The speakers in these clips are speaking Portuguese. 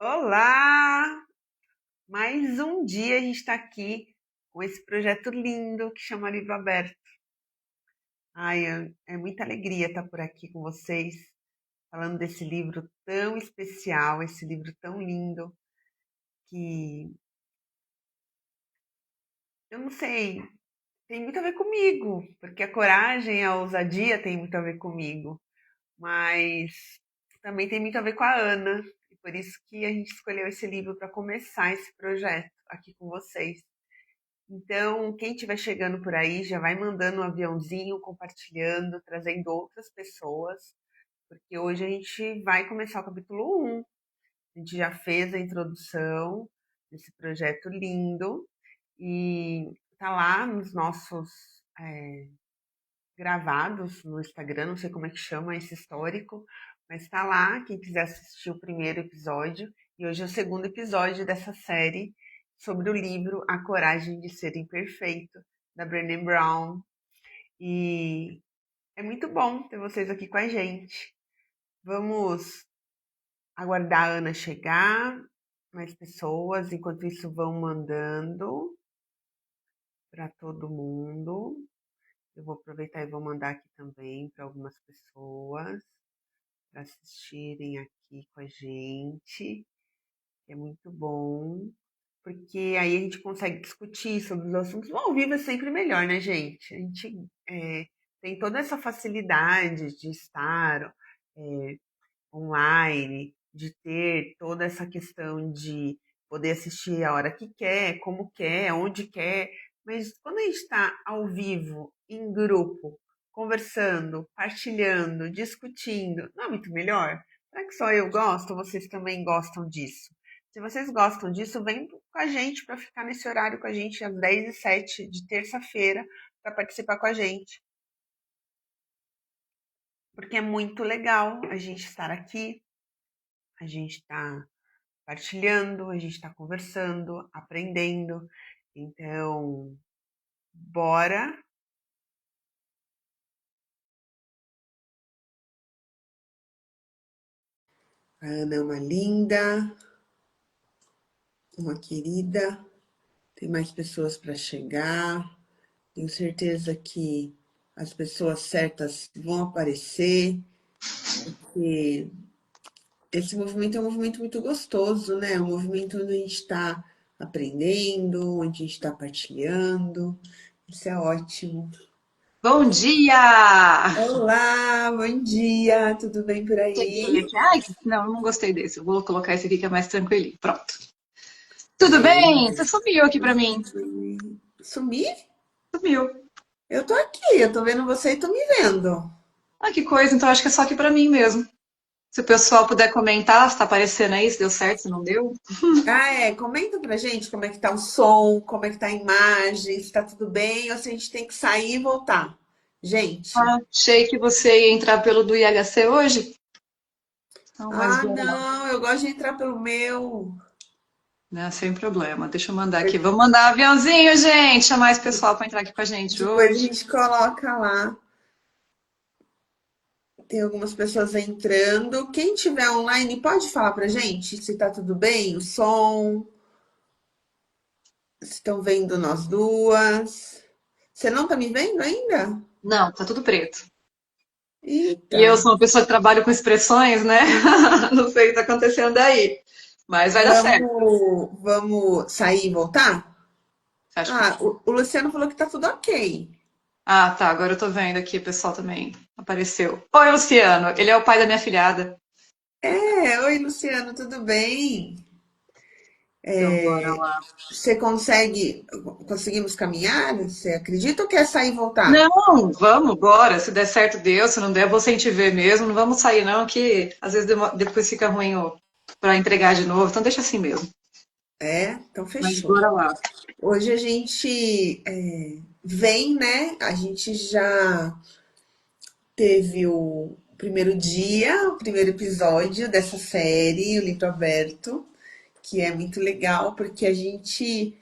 Olá! Mais um dia a gente está aqui com esse projeto lindo que chama Livro Aberto. Ai, é muita alegria estar por aqui com vocês, falando desse livro tão especial, esse livro tão lindo, que eu não sei, tem muito a ver comigo, porque a coragem, a ousadia tem muito a ver comigo, mas também tem muito a ver com a Ana, e por isso que a gente escolheu esse livro para começar esse projeto aqui com vocês. Então, quem estiver chegando por aí já vai mandando um aviãozinho, compartilhando, trazendo outras pessoas, porque hoje a gente vai começar o capítulo 1. A gente já fez a introdução desse projeto lindo e tá lá nos nossos gravados no Instagram, não sei como é que chama esse histórico, mas tá lá, quem quiser assistir o primeiro episódio. E hoje é o segundo episódio dessa série sobre o livro A Coragem de Ser Imperfeito, da Brené Brown. E é muito bom ter vocês aqui com a gente. Vamos aguardar a Ana chegar, mais pessoas, enquanto isso vão mandando para todo mundo. Eu vou aproveitar e vou mandar aqui também para algumas pessoas para assistirem aqui com a gente, que é muito bom, porque aí a gente consegue discutir sobre os assuntos. O ao vivo é sempre melhor, né, gente? A gente tem toda essa facilidade de estar online, de ter toda essa questão de poder assistir a hora que quer, como quer, onde quer, mas quando a gente está ao vivo, em grupo, conversando, partilhando, discutindo, não é muito melhor? Será que só eu gosto ou vocês também gostam disso? Se vocês gostam disso, vem com a gente para ficar nesse horário com a gente às 10h07 de terça-feira para participar com a gente. Porque é muito legal a gente estar aqui, a gente está partilhando, a gente está conversando, aprendendo. Então, bora. A Ana é uma linda, uma querida. Tem mais pessoas para chegar. Tenho certeza que as pessoas certas vão aparecer. Porque esse movimento é um movimento muito gostoso, né? É um movimento onde a gente está aprendendo, onde a gente está partilhando. Isso é ótimo. Bom dia! Olá, bom dia, tudo bem por Cheguei aí? aqui. Ai, não, não gostei desse. Eu vou colocar esse aqui que é mais tranquilinho. Pronto. Tudo É, bem? Você sumiu aqui pra mim. sumi? Sumiu. Eu tô aqui, eu tô vendo você e tô me vendo. Ah, que coisa. Então acho que é só aqui pra mim mesmo. Se o pessoal puder comentar se tá aparecendo aí, se deu certo, se não deu. Comenta pra gente como é que tá o som, como é que tá a imagem, se tá tudo bem ou se a gente tem que sair e voltar. Gente, Achei que você ia entrar pelo do IHC hoje. Então, mas bora lá. não, eu gosto de entrar pelo meu. Não, sem problema. Deixa eu mandar aqui. Vamos mandar aviãozinho, gente. Chamar mais pessoal pra entrar aqui com a gente Depois a hoje. gente coloca lá. Tem algumas pessoas entrando. Quem tiver online, pode falar pra gente se tá tudo bem, o som, se estão vendo nós duas. Você não tá me vendo ainda? Não, tá tudo preto. E Eita. eu sou uma pessoa que trabalha com expressões, né? Não sei o que está acontecendo aí, mas vai dar certo. Vamos sair e voltar? Acho que Ah, sim. o Luciano falou que tá tudo ok. Ah, tá. Agora eu tô vendo aqui, o pessoal também apareceu. Oi, Luciano. Ele é o pai da minha filhada. Oi, Luciano, tudo bem? Então, bora lá. Você conseguimos caminhar? Você acredita ou quer sair e voltar? Não, vamos, bora. Se der certo, deu. Se não der, você te ver mesmo. Não vamos sair, não, que às vezes depois fica ruim para entregar de novo. Então, deixa assim mesmo. Então Mas fechou. bora lá. Hoje a gente vem, né? A gente já teve o primeiro dia, o primeiro episódio dessa série, o livro aberto, que é muito legal porque a gente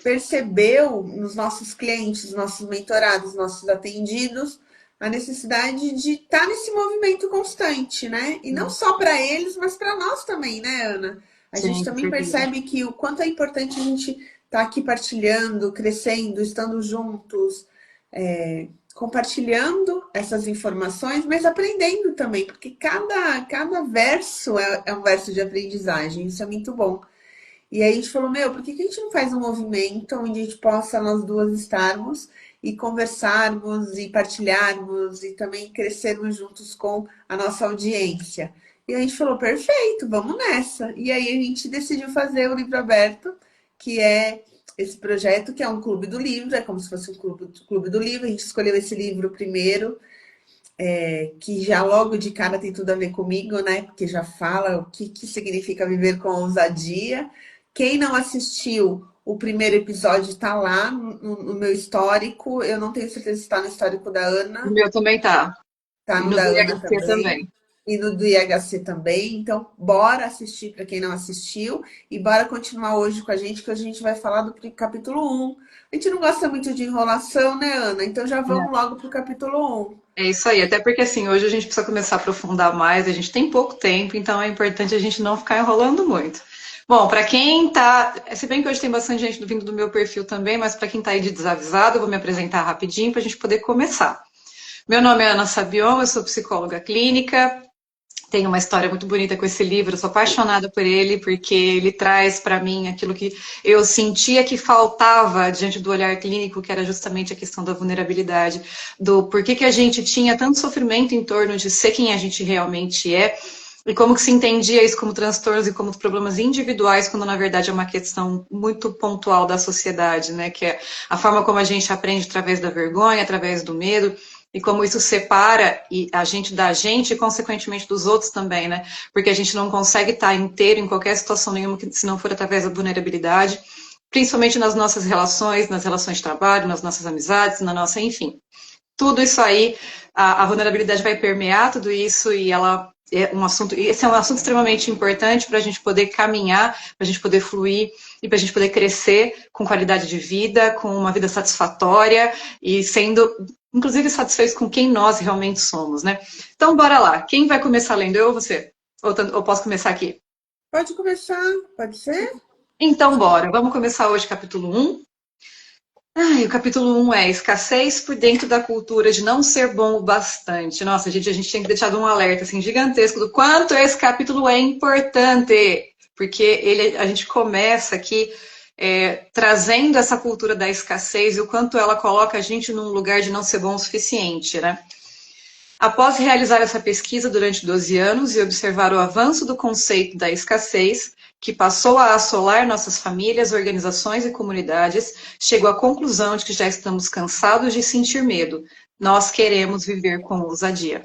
percebeu nos nossos clientes, nossos mentorados, nossos atendidos, a necessidade de estar nesse movimento constante, né? E não só para eles, mas para nós também, né, Ana? A gente Sim, com também certeza. percebe que o quanto é importante a gente estar aqui partilhando, crescendo, estando juntos, compartilhando essas informações, mas aprendendo também, porque cada verso é um verso de aprendizagem, isso é muito bom. E aí a gente falou, meu, por que que a gente não faz um movimento onde a gente possa nós duas estarmos e conversarmos e partilharmos e também crescermos juntos com a nossa audiência? E a gente falou, perfeito, vamos nessa. E aí a gente decidiu fazer o Livro Aberto, que é esse projeto, que é um clube do livro, é como se fosse um clube do livro. A gente escolheu esse livro primeiro, que já logo de cara tem tudo a ver comigo, né? Porque já fala o que significa viver com ousadia. Quem não assistiu o primeiro episódio está lá no meu histórico. Eu não tenho certeza se está no histórico da O Ana, meu também tá. tá E no no da Ana DHC também. também. E no do IHC também. Então, bora assistir para quem não assistiu. E bora continuar hoje com a gente, que a gente vai falar do capítulo 1. A gente não gosta muito de enrolação, né, Ana? Então já vamos logo pro capítulo 1. É isso aí, até porque assim, hoje a gente precisa começar a aprofundar mais, a gente tem pouco tempo, então é importante a gente não ficar enrolando muito. Bom, para quem tá, se bem que hoje tem bastante gente vindo do meu perfil também, mas para quem tá aí de desavisado, eu vou me apresentar rapidinho para a gente poder começar. Meu nome é Ana Sabion, eu sou psicóloga clínica, tenho uma história muito bonita com esse livro, eu sou apaixonada por ele, porque ele traz para mim aquilo que eu sentia que faltava diante do olhar clínico, que era justamente a questão da vulnerabilidade, do porquê que a gente tinha tanto sofrimento em torno de ser quem a gente realmente é, e como que se entendia isso como transtornos e como problemas individuais, quando na verdade é uma questão muito pontual da sociedade, né? Que é a forma como a gente aprende através da vergonha, através do medo, e como isso separa a gente da gente e, consequentemente, dos outros também, né? Porque a gente não consegue estar inteiro em qualquer situação nenhuma se não for através da vulnerabilidade, principalmente nas nossas relações, nas relações de trabalho, nas nossas amizades, na nossa, enfim. Tudo isso aí, a vulnerabilidade vai permear tudo isso e ela é um assunto, esse é um assunto extremamente importante para a gente poder caminhar, para a gente poder fluir e para a gente poder crescer com qualidade de vida, com uma vida satisfatória e sendo, inclusive, satisfeitos com quem nós realmente somos, né? Então, bora lá. Quem vai começar lendo, eu ou você? Ou posso começar aqui? Pode começar, pode ser? Então, bora. Vamos começar hoje capítulo 1. O capítulo 1 é escassez por dentro da cultura de não ser bom o bastante. Nossa, a gente tem que deixar um alerta assim, gigantesco do quanto esse capítulo é importante. Porque a gente começa aqui trazendo essa cultura da escassez e o quanto ela coloca a gente num lugar de não ser bom o suficiente, né? Após realizar essa pesquisa durante 12 anos e observar o avanço do conceito da escassez, que passou a assolar nossas famílias, organizações e comunidades, chegou à conclusão de que já estamos cansados de sentir medo. Nós queremos viver com ousadia.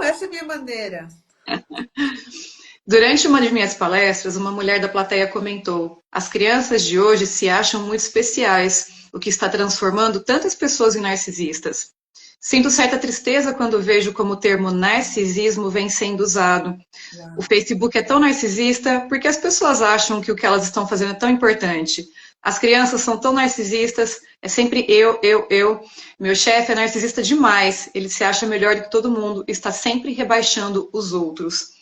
Essa é a minha bandeira. Durante uma de minhas palestras, uma mulher da plateia comentou: as crianças de hoje se acham muito especiais, o que está transformando tantas pessoas em narcisistas. Sinto certa tristeza quando vejo como o termo narcisismo vem sendo usado. O Facebook é tão narcisista porque as pessoas acham que o que elas estão fazendo é tão importante. As crianças são tão narcisistas, é sempre eu. Meu chefe é narcisista demais, ele se acha melhor do que todo mundo, está sempre rebaixando os outros.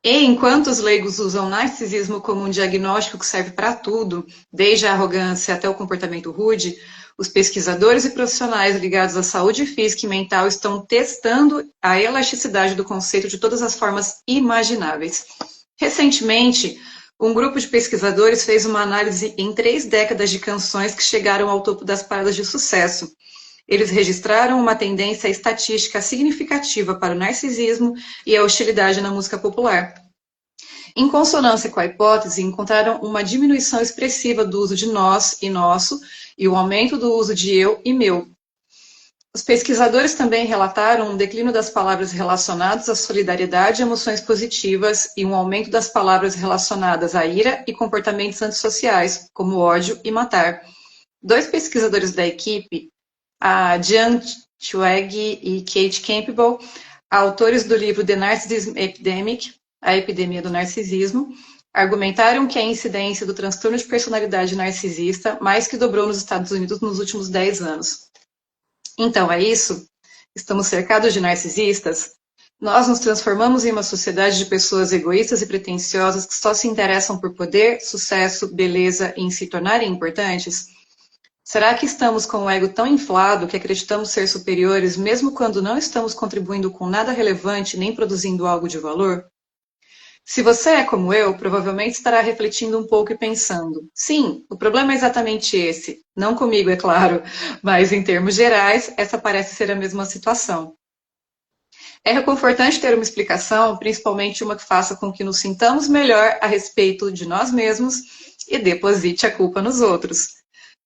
E enquanto os leigos usam narcisismo como um diagnóstico que serve para tudo, desde a arrogância até o comportamento rude, os pesquisadores e profissionais ligados à saúde física e mental estão testando a elasticidade do conceito de todas as formas imagináveis. Recentemente, um grupo de pesquisadores fez uma análise em 3 décadas de canções que chegaram ao topo das paradas de sucesso. Eles registraram uma tendência estatística significativa para o narcisismo e a hostilidade na música popular. Em consonância com a hipótese, encontraram uma diminuição expressiva do uso de nós e nosso e o aumento do uso de eu e meu. Os pesquisadores também relataram um declínio das palavras relacionadas à solidariedade e emoções positivas e um aumento das palavras relacionadas à ira e comportamentos antissociais, como ódio e matar. 2 pesquisadores da equipe, a Jian Chueg e Kate Campbell, autores do livro The Narcissism Epidemic, a epidemia do narcisismo, argumentaram que a incidência do transtorno de personalidade narcisista mais que dobrou nos Estados Unidos nos últimos 10 anos. Então, é isso? Estamos cercados de narcisistas? Nós nos transformamos em uma sociedade de pessoas egoístas e pretensiosas que só se interessam por poder, sucesso, beleza e em se tornarem importantes? Será que estamos com o ego tão inflado que acreditamos ser superiores mesmo quando não estamos contribuindo com nada relevante nem produzindo algo de valor? Se você é como eu, provavelmente estará refletindo um pouco e pensando: sim, o problema é exatamente esse. Não comigo, é claro, mas em termos gerais, essa parece ser a mesma situação. É reconfortante ter uma explicação, principalmente uma que faça com que nos sintamos melhor a respeito de nós mesmos e deposite a culpa nos outros.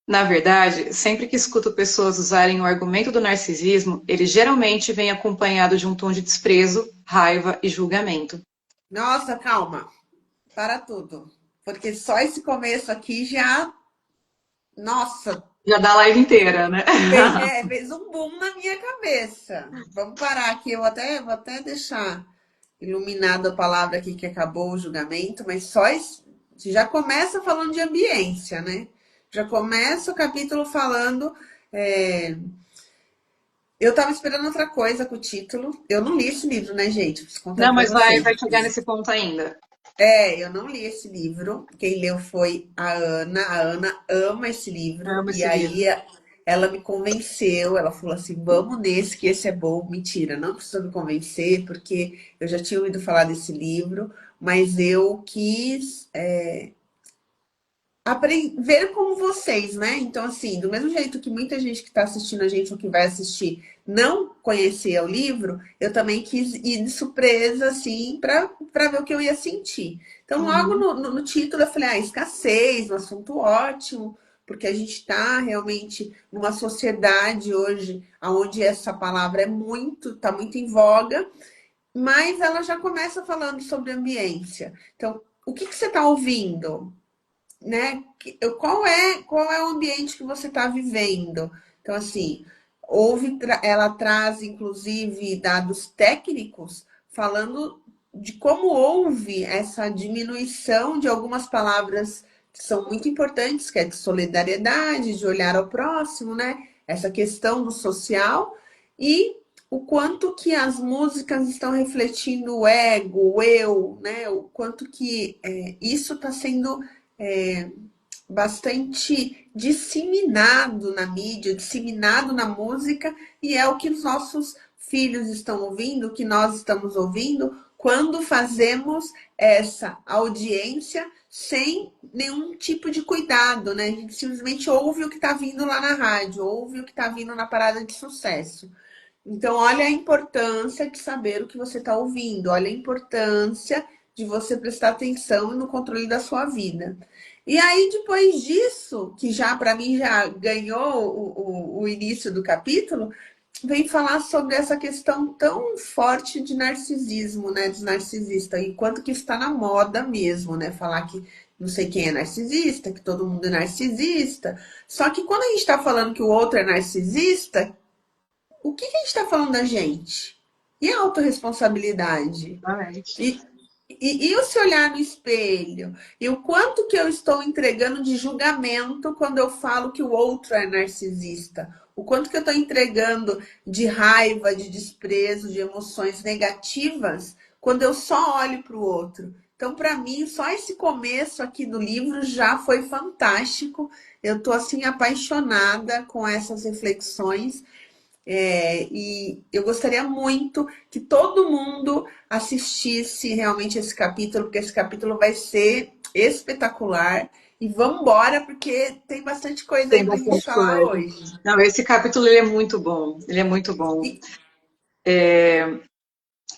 Na verdade, sempre que escuto pessoas usarem o argumento do narcisismo, ele geralmente vem acompanhado de um tom de desprezo, raiva e julgamento. Nossa, calma, para tudo. Porque só esse começo aqui já, nossa, Já dá a live inteira, né? fez um boom na minha cabeça. Vamos parar aqui, vou até deixar iluminado a palavra aqui que acabou o julgamento, mas só já começa falando de ambiência, né? Já começa o capítulo falando. é, Eu estava esperando outra coisa com o título. Eu não li esse livro, né, gente? Preciso contar Não, para mas vocês. vai chegar nesse ponto ainda. Eu não li esse livro. Quem leu foi a Ana. A Ana ama esse Eu livro. amo E esse livro. aí ela me convenceu. Ela falou assim: vamos nesse, que esse é bom. Mentira, não precisou me convencer, porque eu já tinha ouvido falar desse livro, mas eu quis ver como vocês, né? Então, assim, do mesmo jeito que muita gente que está assistindo a gente ou que vai assistir não conhecia o livro, eu também quis ir de surpresa, assim, para ver o que eu ia sentir. Então, logo Uhum. no título, eu falei: escassez, um assunto ótimo, porque a gente está realmente numa sociedade hoje onde essa palavra está muito em voga, mas ela já começa falando sobre ambiência. Então, o que você está ouvindo? Né? Qual é o ambiente que você está vivendo? Então, assim, ela traz, inclusive, dados técnicos falando de como houve essa diminuição de algumas palavras que são muito importantes, que é de solidariedade, de olhar ao próximo, né? Essa questão do social e o quanto que as músicas estão refletindo o ego, o eu, né? O quanto que isso está sendo é, bastante disseminado na mídia, disseminado na música, e é o que os nossos filhos estão ouvindo, o que nós estamos ouvindo, quando fazemos essa audiência sem nenhum tipo de cuidado, né? A gente simplesmente ouve o que está vindo lá na rádio, ouve o que está vindo na parada de sucesso. Então, olha a importância de saber o que você está ouvindo, olha a importância de você prestar atenção no controle da sua vida. E aí, depois disso, que já para mim já ganhou o início do capítulo, vem falar sobre essa questão tão forte de narcisismo, né? Dos narcisistas, e quanto que está na moda mesmo, né? Falar que não sei quem é narcisista, que todo mundo é narcisista. Só que quando a gente está falando que o outro é narcisista, o que a gente está falando da gente? E a autorresponsabilidade? Exatamente. E, e o se olhar no espelho? E o quanto que eu estou entregando de julgamento quando eu falo que o outro é narcisista? O quanto que eu estou entregando de raiva, de desprezo, de emoções negativas quando eu só olho para o outro? Então, para mim, só esse começo aqui do livro já foi fantástico. Eu estou assim apaixonada com essas reflexões. E eu gostaria muito que todo mundo assistisse realmente esse capítulo, porque esse capítulo vai ser espetacular. E vamos embora, porque tem bastante coisa Tem aí para a gente bastante falar coisa. hoje. Não, esse capítulo ele é muito bom. Ele é muito bom. E,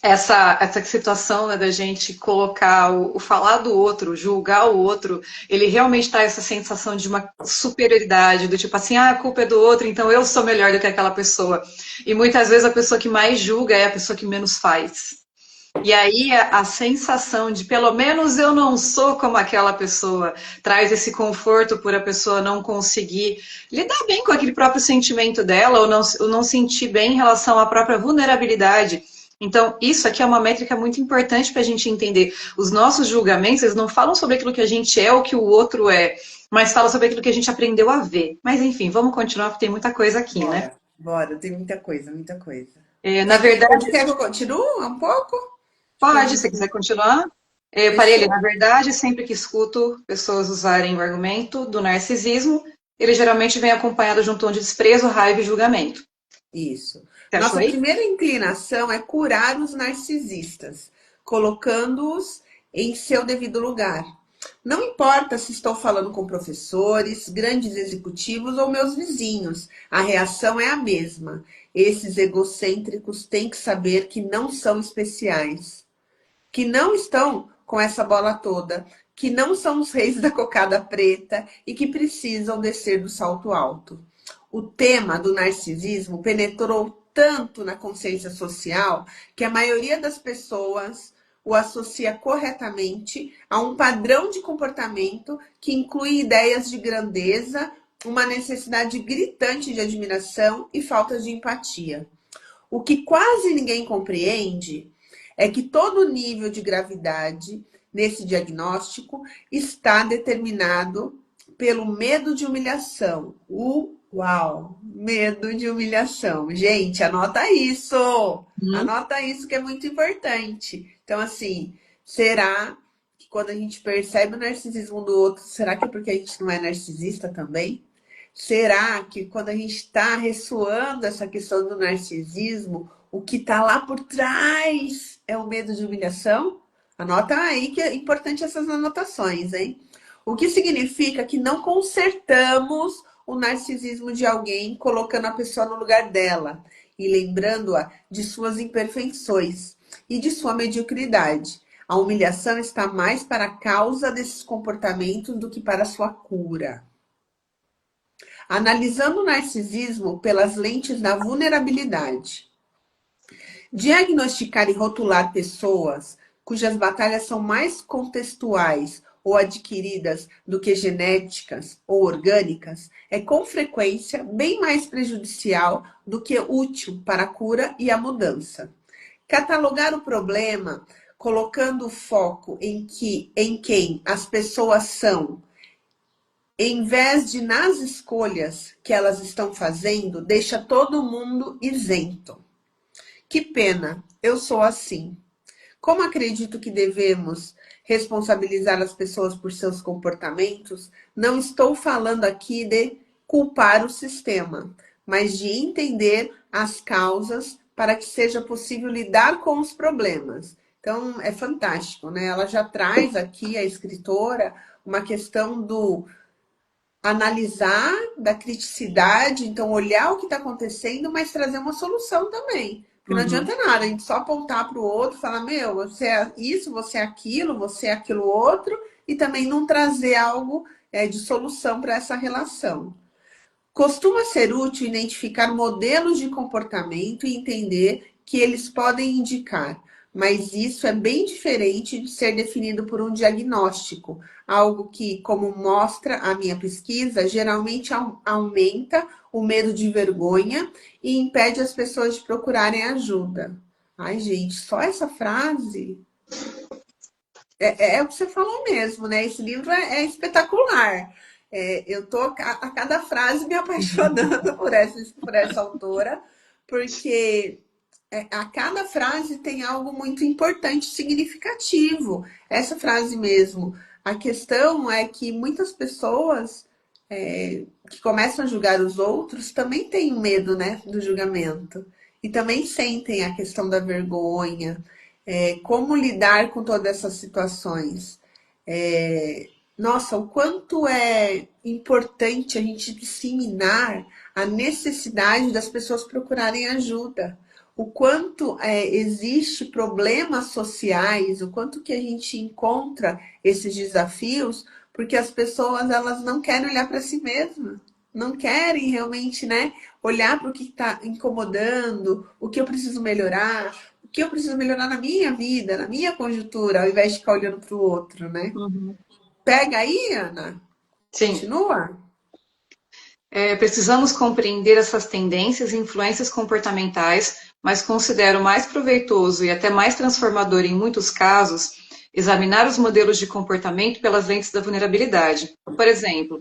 Essa situação, né, da gente colocar o falar do outro, julgar o outro, ele realmente traz essa sensação de uma superioridade, do tipo assim, a culpa é do outro, então eu sou melhor do que aquela pessoa. E muitas vezes a pessoa que mais julga é a pessoa que menos faz. E aí a sensação de pelo menos eu não sou como aquela pessoa traz esse conforto por a pessoa não conseguir lidar bem com aquele próprio sentimento dela ou não sentir bem em relação à própria vulnerabilidade. Então, isso aqui é uma métrica muito importante para a gente entender. Os nossos julgamentos, eles não falam sobre aquilo que a gente é ou que o outro é, mas falam sobre aquilo que a gente aprendeu a ver. Mas, enfim, vamos continuar, porque tem muita coisa aqui, né? bora, bora, tem muita coisa, muita coisa. Na verdade, Quer que eu continue um pouco? pode, se quiser continuar. Eu parei ali. Na verdade, sempre que escuto pessoas usarem o argumento do narcisismo, ele geralmente vem acompanhado de um tom de desprezo, raiva e julgamento. Isso. Você achou Nossa aí? primeira inclinação é curar os narcisistas, colocando-os em seu devido lugar. Não importa se estou falando com professores, grandes executivos ou meus vizinhos, a reação é a mesma. Esses egocêntricos têm que saber que não são especiais, que não estão com essa bola toda, que não são os reis da cocada preta e que precisam descer do salto alto. O tema do narcisismo penetrou tanto na consciência social que a maioria das pessoas o associa corretamente a um padrão de comportamento que inclui ideias de grandeza, uma necessidade gritante de admiração e falta de empatia. O que quase ninguém compreende é que todo nível de gravidade nesse diagnóstico está determinado pelo medo de humilhação. Uau, medo de humilhação. Gente, anota isso. Uhum. Anota isso que é muito importante. Então, assim, será que quando a gente percebe o narcisismo do outro, será que é porque a gente não é narcisista também? Será que quando a gente está ressoando essa questão do narcisismo, o que está lá por trás é o medo de humilhação? Anota aí que é importante essas anotações, hein? O que significa que não consertamos o narcisismo de alguém colocando a pessoa no lugar dela e lembrando-a de suas imperfeições e de sua mediocridade. A humilhação está mais para a causa desses comportamentos do que para a sua cura. Analisando o narcisismo pelas lentes da vulnerabilidade. Diagnosticar e rotular pessoas cujas batalhas são mais contextuais ou adquiridas do que genéticas ou orgânicas é com frequência bem mais prejudicial do que útil para a cura e a mudança. Catalogar o problema colocando o foco em quem as pessoas são, em vez de nas escolhas que elas estão fazendo, deixa todo mundo isento. Que pena, eu sou assim. Como acredito que devemos responsabilizar as pessoas por seus comportamentos, não estou falando aqui de culpar o sistema, mas de entender as causas para que seja possível lidar com os problemas. Então, é fantástico, né? Ela já traz aqui, a escritora, uma questão do analisar, da criticidade, então olhar o que está acontecendo, mas trazer uma solução também. Porque não Uhum. adianta nada a gente só apontar para o outro, falar, meu, você é isso, você é aquilo outro, e também não trazer algo de solução para essa relação. Costuma ser útil identificar modelos de comportamento e entender que eles podem indicar, mas isso é bem diferente de ser definido por um diagnóstico, algo que, como mostra a minha pesquisa, geralmente aumenta o medo de vergonha e impede as pessoas de procurarem ajuda. Ai, gente, só essa frase é o que você falou mesmo, né? Esse livro é espetacular. Eu tô a cada frase me apaixonando por essa autora, porque a cada frase tem algo muito importante, significativo. Essa frase mesmo. A questão é que muitas pessoas que começam a julgar os outros também têm medo, né, do julgamento. E também sentem a questão da vergonha, como lidar com todas essas situações. Nossa, o quanto é importante a gente disseminar a necessidade das pessoas procurarem ajuda. O quanto existe problemas sociais, o quanto que a gente encontra esses desafios, porque as pessoas elas não querem olhar para si mesmas, não querem realmente, né, olhar para o que está incomodando, o que eu preciso melhorar, o que eu preciso melhorar na minha vida, na minha conjuntura, ao invés de ficar olhando para o outro, né? Uhum. Pega aí, Ana. Sim. Continua. Precisamos compreender essas tendências e influências comportamentais, mas considero mais proveitoso e até mais transformador em muitos casos examinar os modelos de comportamento pelas lentes da vulnerabilidade. Por exemplo,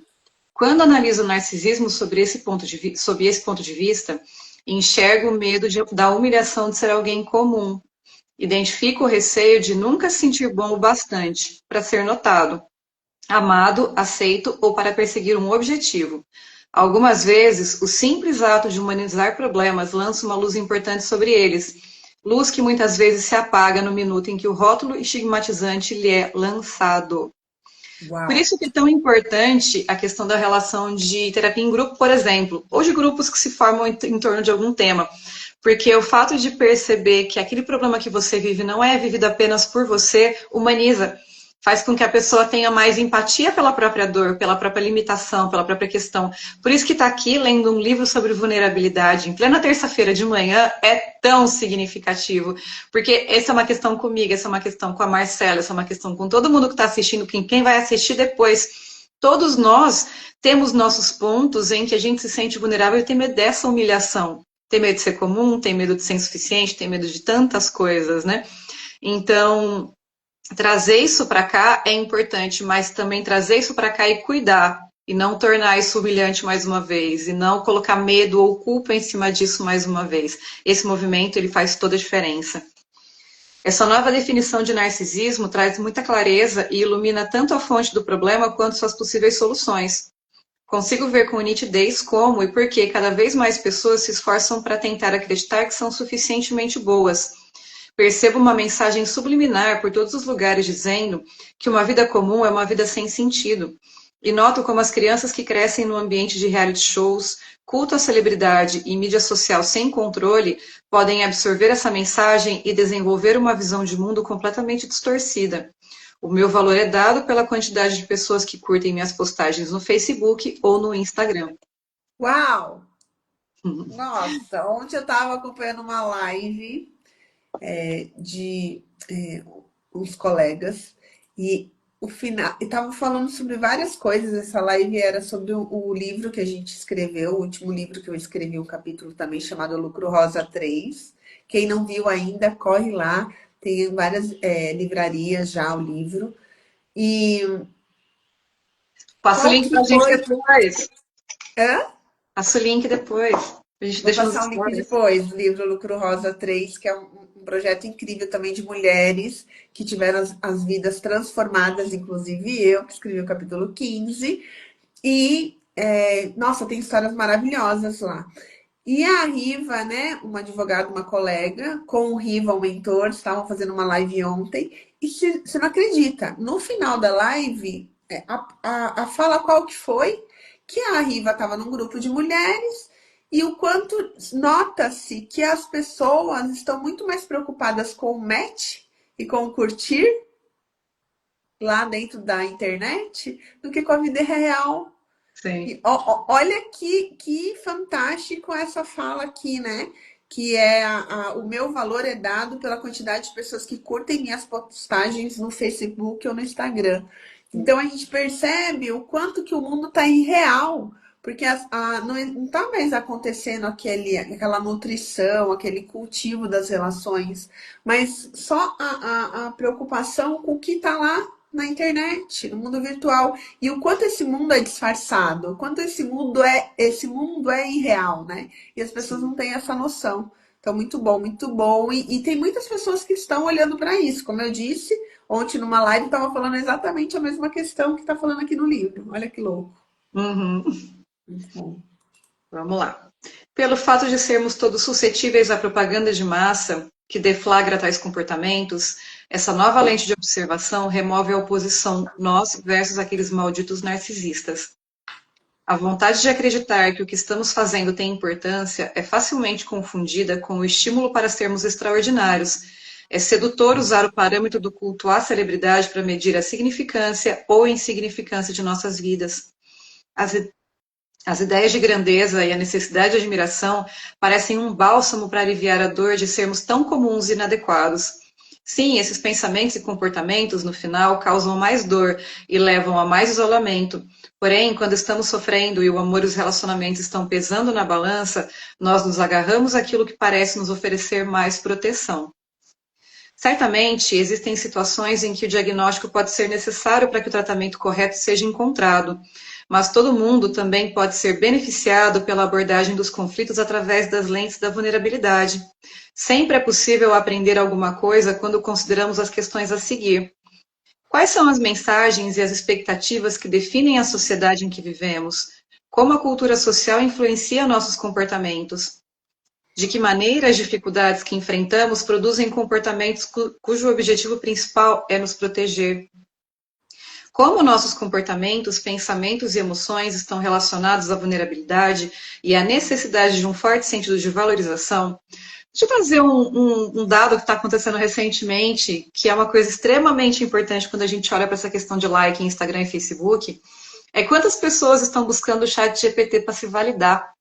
quando analiso o narcisismo sob esse ponto de vista, Enxergo o medo da humilhação de ser alguém comum. Identifico o receio de nunca se sentir bom o bastante para ser notado, amado, aceito ou para perseguir um objetivo. Algumas vezes, o simples ato de humanizar problemas lança uma luz importante sobre eles, luz que muitas vezes se apaga no minuto em que o rótulo estigmatizante lhe é lançado. Por Uau! isso que é tão importante a questão da relação de terapia em grupo, por exemplo, ou de grupos que se formam em torno de algum tema. Porque o fato de perceber que aquele problema que você vive não é vivido apenas por você, humaniza. Faz com que a pessoa tenha mais empatia pela própria dor, pela própria limitação, pela própria questão. Por isso que estar aqui lendo um livro sobre vulnerabilidade em plena terça-feira de manhã é tão significativo. Porque essa é uma questão comigo, essa é uma questão com a Marcela, essa é uma questão com todo mundo que está assistindo, quem vai assistir depois. Todos nós temos nossos pontos em que a gente se sente vulnerável e tem medo dessa humilhação. Tem medo de ser comum, tem medo de ser insuficiente, tem medo de tantas coisas, né? Então, trazer isso para cá é importante, mas também trazer isso para cá e cuidar, e não tornar isso humilhante mais uma vez, e não colocar medo ou culpa em cima disso mais uma vez. Esse movimento, ele faz toda a diferença. Essa nova definição de narcisismo traz muita clareza e ilumina tanto a fonte do problema quanto suas possíveis soluções. Consigo ver com nitidez como e por que cada vez mais pessoas se esforçam para tentar acreditar que são suficientemente boas. Percebo uma mensagem subliminar por todos os lugares dizendo que uma vida comum é uma vida sem sentido. E noto como as crianças que crescem no ambiente de reality shows, culto à celebridade e mídia social sem controle podem absorver essa mensagem e desenvolver uma visão de mundo completamente distorcida. O meu valor é dado pela quantidade de pessoas que curtem minhas postagens no Facebook ou no Instagram. Uau! Nossa, ontem eu estava acompanhando uma live de uns colegas e o final estavam falando sobre várias coisas. Essa live era sobre o livro que a gente escreveu, o último livro que eu escrevi, um capítulo também chamado Lucro Rosa 3. Quem não viu ainda, corre lá, tem em várias livrarias já o livro. E Passa o qual link que pra gente foi? depois. Hã? Passa o link depois. A gente Vou deixa nos passar o link stories. depois, o livro Lucro Rosa 3, que é um projeto incrível também de mulheres que tiveram as vidas transformadas, inclusive eu, que escrevi o capítulo 15. E, nossa, tem histórias maravilhosas lá. E a Riva, né, uma advogada, uma colega, com o Riva, o mentor, estavam fazendo uma live ontem. E você não acredita, no final da live, a fala qual que foi? Que a Riva estava num grupo de mulheres e o quanto nota-se que as pessoas estão muito mais preocupadas com o match e com o curtir lá dentro da internet do que com a vida real. Sim. E, olha que fantástico essa fala aqui, né? Que o meu valor é dado pela quantidade de pessoas que curtem minhas postagens no Facebook ou no Instagram. Então a gente percebe o quanto que o mundo está irreal, porque não está mais acontecendo aquela nutrição, aquele cultivo das relações, mas só a preocupação com o que está lá na internet, no mundo virtual. E o quanto esse mundo é disfarçado, o quanto esse mundo é irreal, né? E as pessoas Sim. não têm essa noção. Então, muito bom, muito bom. E tem muitas pessoas que estão olhando para isso. Como eu disse, ontem numa live estava falando exatamente a mesma questão que está falando aqui no livro. Olha que louco. Uhum. Muito bom. Vamos lá. Pelo fato de sermos todos suscetíveis à propaganda de massa que deflagra tais comportamentos, essa nova lente de observação remove a oposição nós versus aqueles malditos narcisistas. A vontade de acreditar que o que estamos fazendo tem importância é facilmente confundida com o estímulo para sermos extraordinários. É sedutor usar o parâmetro do culto à celebridade para medir a significância ou insignificância de nossas vidas. As ideias de grandeza e a necessidade de admiração parecem um bálsamo para aliviar a dor de sermos tão comuns e inadequados. Sim, esses pensamentos e comportamentos, no final, causam mais dor e levam a mais isolamento. Porém, quando estamos sofrendo e o amor e os relacionamentos estão pesando na balança, nós nos agarramos àquilo que parece nos oferecer mais proteção. Certamente, existem situações em que o diagnóstico pode ser necessário para que o tratamento correto seja encontrado, mas todo mundo também pode ser beneficiado pela abordagem dos conflitos através das lentes da vulnerabilidade. Sempre é possível aprender alguma coisa quando consideramos as questões a seguir. Quais são as mensagens e as expectativas que definem a sociedade em que vivemos? Como a cultura social influencia nossos comportamentos? De que maneira as dificuldades que enfrentamos produzem comportamentos cujo objetivo principal é nos proteger? Como nossos comportamentos, pensamentos e emoções estão relacionados à vulnerabilidade e à necessidade de um forte sentido de valorização? Deixa eu trazer um dado que está acontecendo recentemente, que é uma coisa extremamente importante quando a gente olha para essa questão de like em Instagram e Facebook, é quantas pessoas estão buscando o chat GPT para se validar.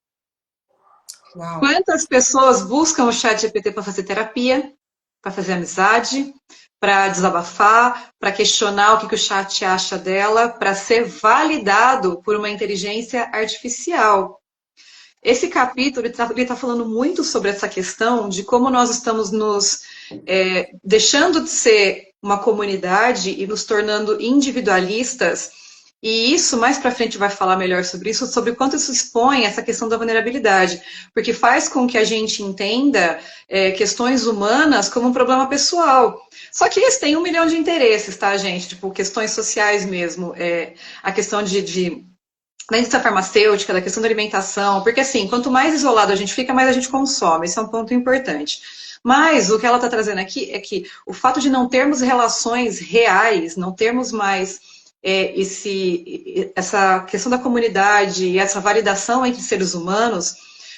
Uau. Quantas pessoas buscam o chat GPT para fazer terapia, para fazer amizade, para desabafar, para questionar o que o chat acha dela, para ser validado por uma inteligência artificial. Esse capítulo ele tá falando muito sobre essa questão de como nós estamos nos deixando de ser uma comunidade e nos tornando individualistas. E isso, mais para frente, vai falar melhor sobre isso, sobre o quanto isso expõe essa questão da vulnerabilidade, porque faz com que a gente entenda questões humanas como um problema pessoal. Só que eles têm 1 milhão de interesses, tá, gente? Tipo, questões sociais mesmo. A questão da indústria farmacêutica, da questão da alimentação, porque assim, quanto mais isolado a gente fica, mais a gente consome, esse é um ponto importante. Mas o que ela está trazendo aqui é que o fato de não termos relações reais, não termos mais essa questão da comunidade e essa validação entre seres humanos,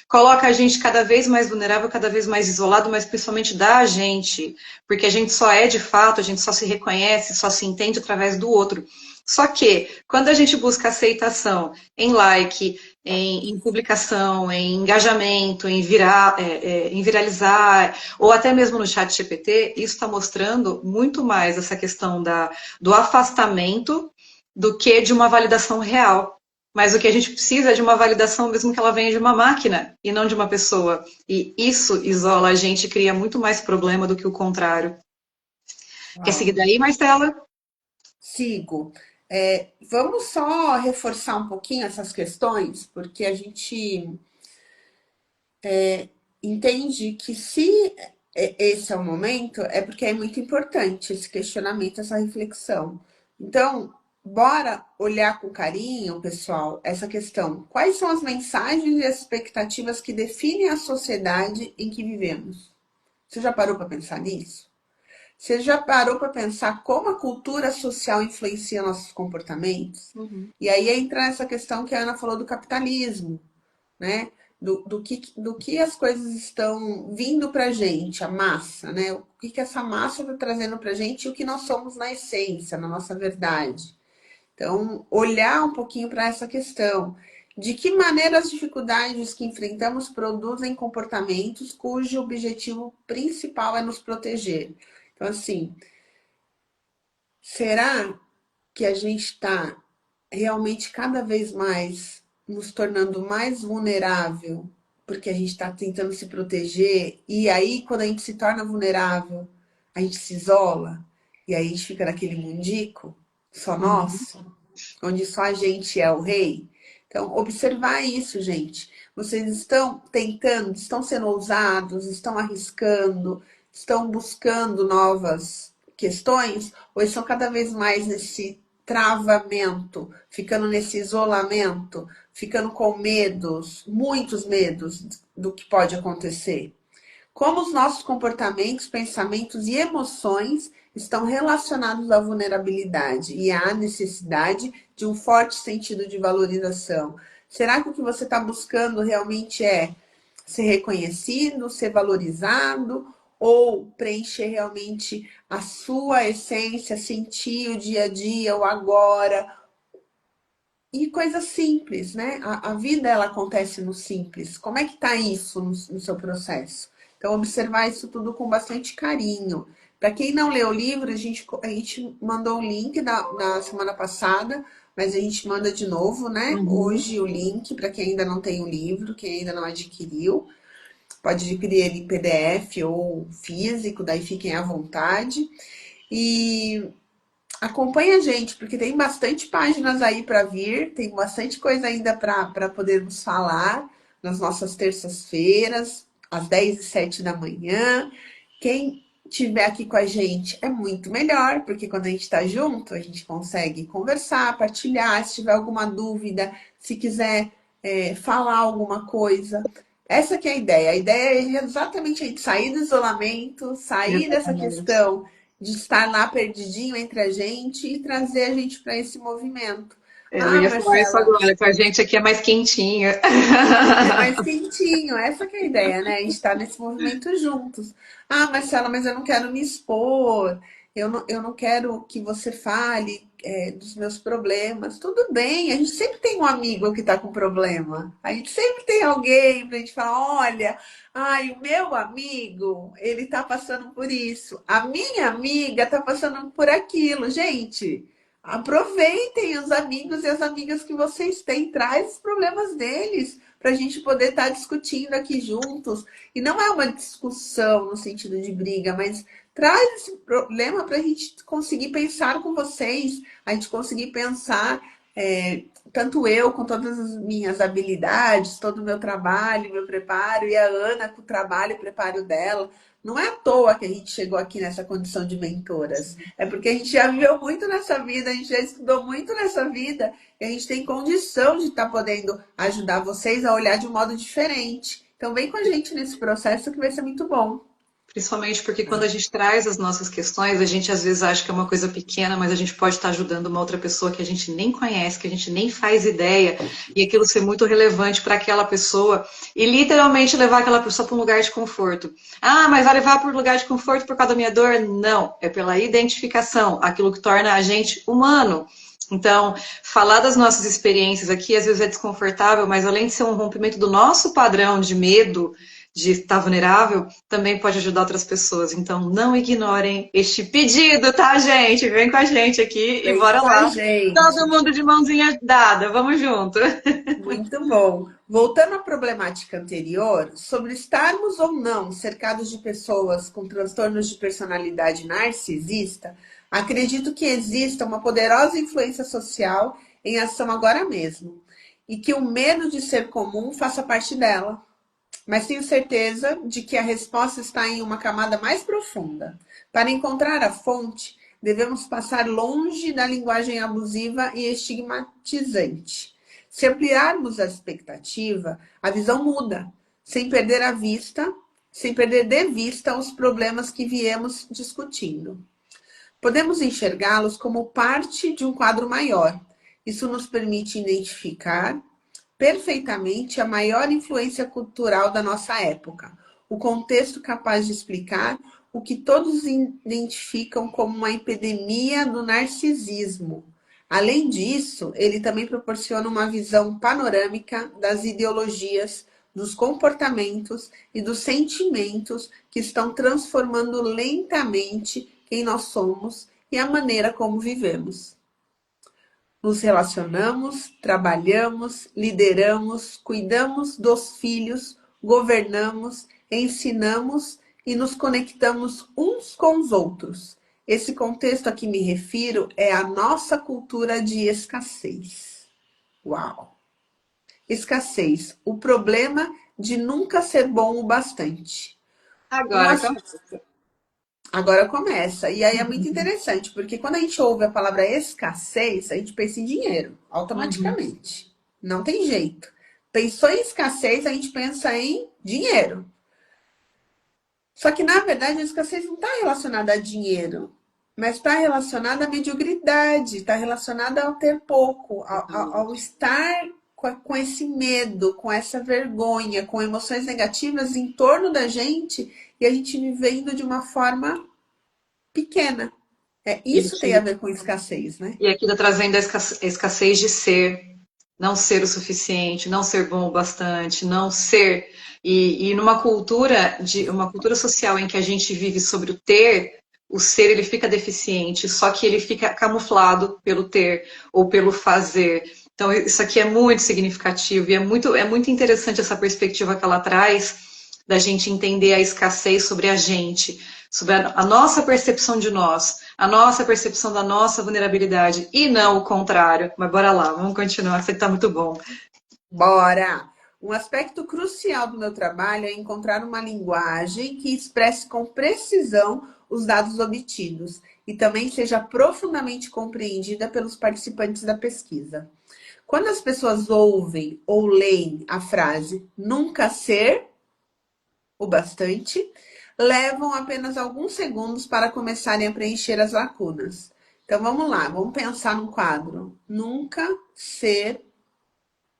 coloca a gente cada vez mais vulnerável, cada vez mais isolado, mas principalmente da gente, porque a gente só é de fato, a gente só se reconhece, só se entende através do outro. Só que, quando a gente busca aceitação em like, em publicação, em engajamento, em viralizar, ou até mesmo no chat GPT, isso está mostrando muito mais essa questão do afastamento do que de uma validação real. Mas o que a gente precisa é de uma validação mesmo que ela venha de uma máquina e não de uma pessoa. E isso isola a gente e cria muito mais problema do que o contrário. Quer seguir daí, Marcela? Sigo. Vamos só reforçar um pouquinho essas questões, porque a gente entende que se esse é o momento, é porque é muito importante esse questionamento, essa reflexão. Então, bora olhar com carinho, pessoal, essa questão. Quais são as mensagens e as expectativas que definem a sociedade em que vivemos? Você já parou para pensar nisso? Você já parou para pensar como a cultura social influencia nossos comportamentos? Uhum. E aí entra essa questão que a Ana falou do capitalismo, né? Do que as coisas estão vindo para a gente, a massa, né? O que essa massa está trazendo para a gente e o que nós somos na essência, na nossa verdade. Então, olhar um pouquinho para essa questão. De que maneira as dificuldades que enfrentamos produzem comportamentos cujo objetivo principal é nos proteger? Então, assim, será que a gente está realmente cada vez mais nos tornando mais vulnerável porque a gente está tentando se proteger e aí quando a gente se torna vulnerável, a gente se isola e aí a gente fica naquele mundico só nosso, onde só a gente é o rei? Então, observar isso, gente. Vocês estão tentando, estão sendo ousados, estão arriscando, estão buscando novas questões ou estão cada vez mais nesse travamento, ficando nesse isolamento, ficando com medos, muitos medos do que pode acontecer? Como os nossos comportamentos, pensamentos e emoções estão relacionados à vulnerabilidade e à necessidade de um forte sentido de valorização? Será que o que você está buscando realmente é ser reconhecido, ser valorizado, ou preencher realmente a sua essência, sentir o dia a dia, o agora? E coisas simples, né? A vida, ela acontece no simples. Como é que tá isso no seu processo? Então, observar isso tudo com bastante carinho. Para quem não leu o livro, a gente mandou o link na semana passada, mas a gente manda de novo, né? Hoje o link para quem ainda não tem o livro, quem ainda não adquiriu. Pode adquirir ele em PDF ou físico, daí fiquem à vontade. E acompanhe a gente, porque tem bastante páginas aí para vir, tem bastante coisa ainda para podermos falar nas nossas terças-feiras, às 10h07 da manhã. Quem estiver aqui com a gente é muito melhor, porque quando a gente está junto, a gente consegue conversar, partilhar, se tiver alguma dúvida, se quiser falar alguma coisa. Essa que é a ideia. A ideia é exatamente a gente sair do isolamento, sair dessa Exatamente. questão de estar lá perdidinho entre a gente e trazer a gente para esse movimento. Eu Ah, ia falar isso Marcela, agora, com a gente aqui é mais quentinho. é mais quentinho, essa que é a ideia, né? A gente tá nesse movimento juntos. Ah, Marcela, mas eu não quero me expor, eu não quero que você fale, dos meus problemas. Tudo bem, a gente sempre tem um amigo que tá com problema. A gente sempre tem alguém pra gente falar, olha, ai, o meu amigo, ele tá passando por isso. A minha amiga tá passando por aquilo. Gente, aproveitem os amigos e as amigas que vocês têm, traz os problemas deles para a gente poder estar discutindo aqui juntos. E não é uma discussão no sentido de briga, mas traz esse problema para a gente conseguir pensar com vocês, a gente conseguir pensar, tanto eu com todas as minhas habilidades, todo o meu trabalho, meu preparo, e a Ana com o trabalho e preparo dela. Não é à toa que a gente chegou aqui nessa condição de mentoras. É porque a gente já viveu muito nessa vida, a gente já estudou muito nessa vida, e a gente tem condição de estar podendo ajudar vocês a olhar de um modo diferente. Então, vem com a gente nesse processo que vai ser muito bom. Principalmente porque quando a gente traz as nossas questões, a gente às vezes acha que é uma coisa pequena, mas a gente pode estar ajudando uma outra pessoa que a gente nem conhece, que a gente nem faz ideia, e aquilo ser muito relevante para aquela pessoa, e literalmente levar aquela pessoa para um lugar de conforto. Ah, mas vai levar para um lugar de conforto por causa da minha dor? Não, é pela identificação, aquilo que torna a gente humano. Então, falar das nossas experiências aqui às vezes é desconfortável, mas além de ser um rompimento do nosso padrão de medo, de estar vulnerável, também pode ajudar outras pessoas. Então, não ignorem este pedido, tá, gente? Vem com a gente aqui e Vem bora com a lá. Todo gente. mundo de mãozinha dada, vamos junto. Muito bom. Voltando à problemática anterior, sobre estarmos ou não cercados de pessoas com transtornos de personalidade narcisista, acredito que exista uma poderosa influência social em ação agora mesmo, e que o medo de ser comum faça parte dela. Mas tenho certeza de que a resposta está em uma camada mais profunda. Para encontrar a fonte, devemos passar longe da linguagem abusiva e estigmatizante. Se ampliarmos a expectativa, a visão muda, sem perder a vista, sem perder de vista os problemas que viemos discutindo. Podemos enxergá-los como parte de um quadro maior. Isso nos permite identificar perfeitamente a maior influência cultural da nossa época, o contexto capaz de explicar o que todos identificam como uma epidemia do narcisismo. Além disso, ele também proporciona uma visão panorâmica das ideologias, dos comportamentos e dos sentimentos que estão transformando lentamente quem nós somos e a maneira como vivemos. Nos relacionamos, trabalhamos, lideramos, cuidamos dos filhos, governamos, ensinamos e nos conectamos uns com os outros. Esse contexto a que me refiro é a nossa cultura de escassez. Uau! Escassez, o problema de nunca ser bom o bastante. Um Agora, começa. Agora começa. E aí é muito interessante, porque quando a gente ouve a palavra escassez, a gente pensa em dinheiro, Uhum. automaticamente. Não tem jeito. Pensou em escassez, a gente pensa em dinheiro. Só que, na verdade, a escassez não está relacionada a dinheiro, mas está relacionada à mediocridade, está relacionada ao ter pouco, ao estar com esse medo, com essa vergonha, com emoções negativas em torno da gente e a gente vivendo de uma forma pequena. E Isso tem a aqui, ver com escassez, né? e aqui tá trazendo a escassez de ser, não ser o suficiente, não ser bom o bastante, não ser. E numa cultura uma cultura social em que a gente vive sobre o ser ele fica deficiente, só que ele fica camuflado pelo ter ou pelo fazer. Então isso aqui é muito significativo e é muito interessante essa perspectiva que ela traz da gente entender a escassez sobre a gente, sobre a nossa percepção de nós. a nossa percepção da nossa vulnerabilidade e não o contrário. Mas bora lá, vamos continuar, que você tá muito bom. Bora! Um aspecto crucial do meu trabalho é encontrar uma linguagem que expresse com precisão os dados obtidos e também seja profundamente compreendida pelos participantes da pesquisa. Quando as pessoas ouvem ou leem a frase nunca ser o bastante, levam apenas alguns segundos para começarem a preencher as lacunas. Então vamos lá, vamos pensar no quadro. Nunca ser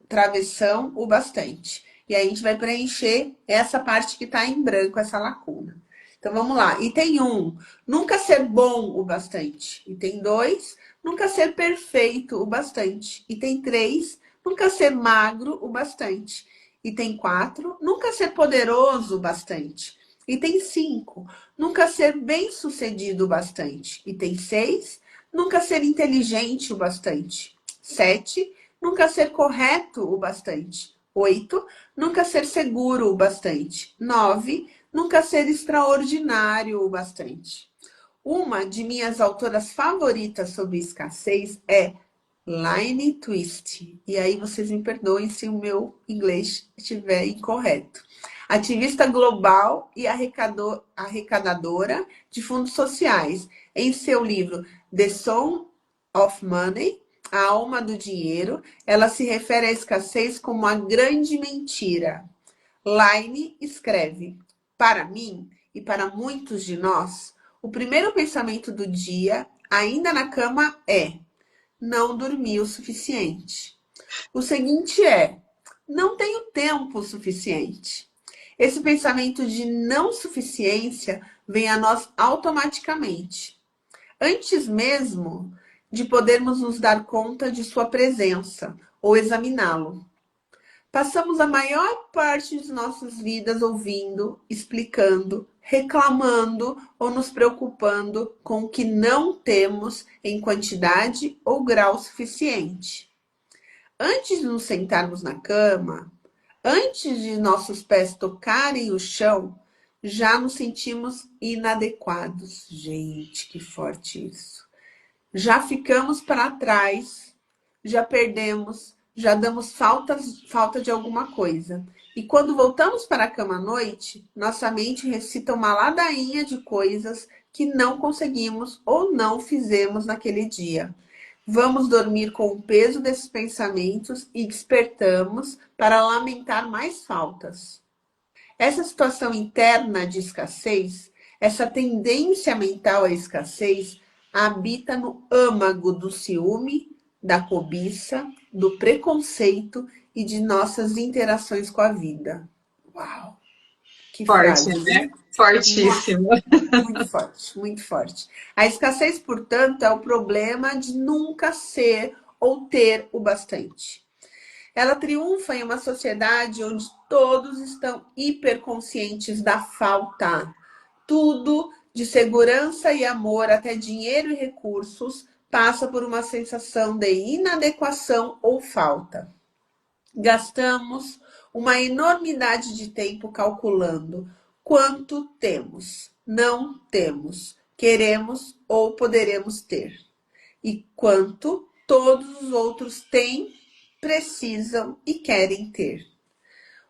travessão o bastante. E aí a gente vai preencher essa parte que está em branco, essa lacuna. Então vamos lá. Item 1, nunca ser bom o bastante. Item 2, nunca ser perfeito o bastante. Item 3, nunca ser magro o bastante. Item 4, nunca ser poderoso o bastante. Item 5, nunca ser bem-sucedido o bastante. Item 6, nunca ser inteligente o bastante. 7, nunca ser correto o bastante. 8, nunca ser seguro o bastante. 9, nunca ser extraordinário o bastante. Uma de minhas autoras favoritas sobre escassez é Line Twist. E aí vocês me perdoem se o meu inglês estiver incorreto. Ativista global e arrecadadora de fundos sociais. Em seu livro The Soul of Money, A Alma do Dinheiro, ela se refere à escassez como a grande mentira. Line escreve: para mim e para muitos de nós, o primeiro pensamento do dia, ainda na cama, é: não dormi o suficiente. O seguinte é: não tenho tempo suficiente. Esse pensamento de não suficiência vem a nós automaticamente, antes mesmo de podermos nos dar conta de sua presença ou examiná-lo. Passamos a maior parte de nossas vidas ouvindo, explicando, reclamando ou nos preocupando com o que não temos em quantidade ou grau suficiente. Antes de nos sentarmos na cama, antes de nossos pés tocarem o chão, já nos sentimos inadequados. Gente, que forte isso. Já ficamos para trás, já perdemos, já damos falta de alguma coisa. E quando voltamos para a cama à noite, nossa mente recita uma ladainha de coisas que não conseguimos ou não fizemos naquele dia. Vamos dormir com o peso desses pensamentos e despertamos para lamentar mais faltas. Essa situação interna de escassez, essa tendência mental à escassez, habita no âmago do ciúme, da cobiça, do preconceito e de nossas interações com a vida. Uau! Que Forte, frase, né? né? Fortíssimo. Muito forte, muito forte. A escassez, portanto, é o problema de nunca ser ou ter o bastante. Ela triunfa em uma sociedade onde todos estão hiperconscientes da falta. Tudo, de segurança e amor até dinheiro e recursos, passa por uma sensação de inadequação ou falta. Gastamos uma enormidade de tempo calculando quanto temos, não temos, queremos ou poderemos ter, e quanto todos os outros têm, precisam e querem ter.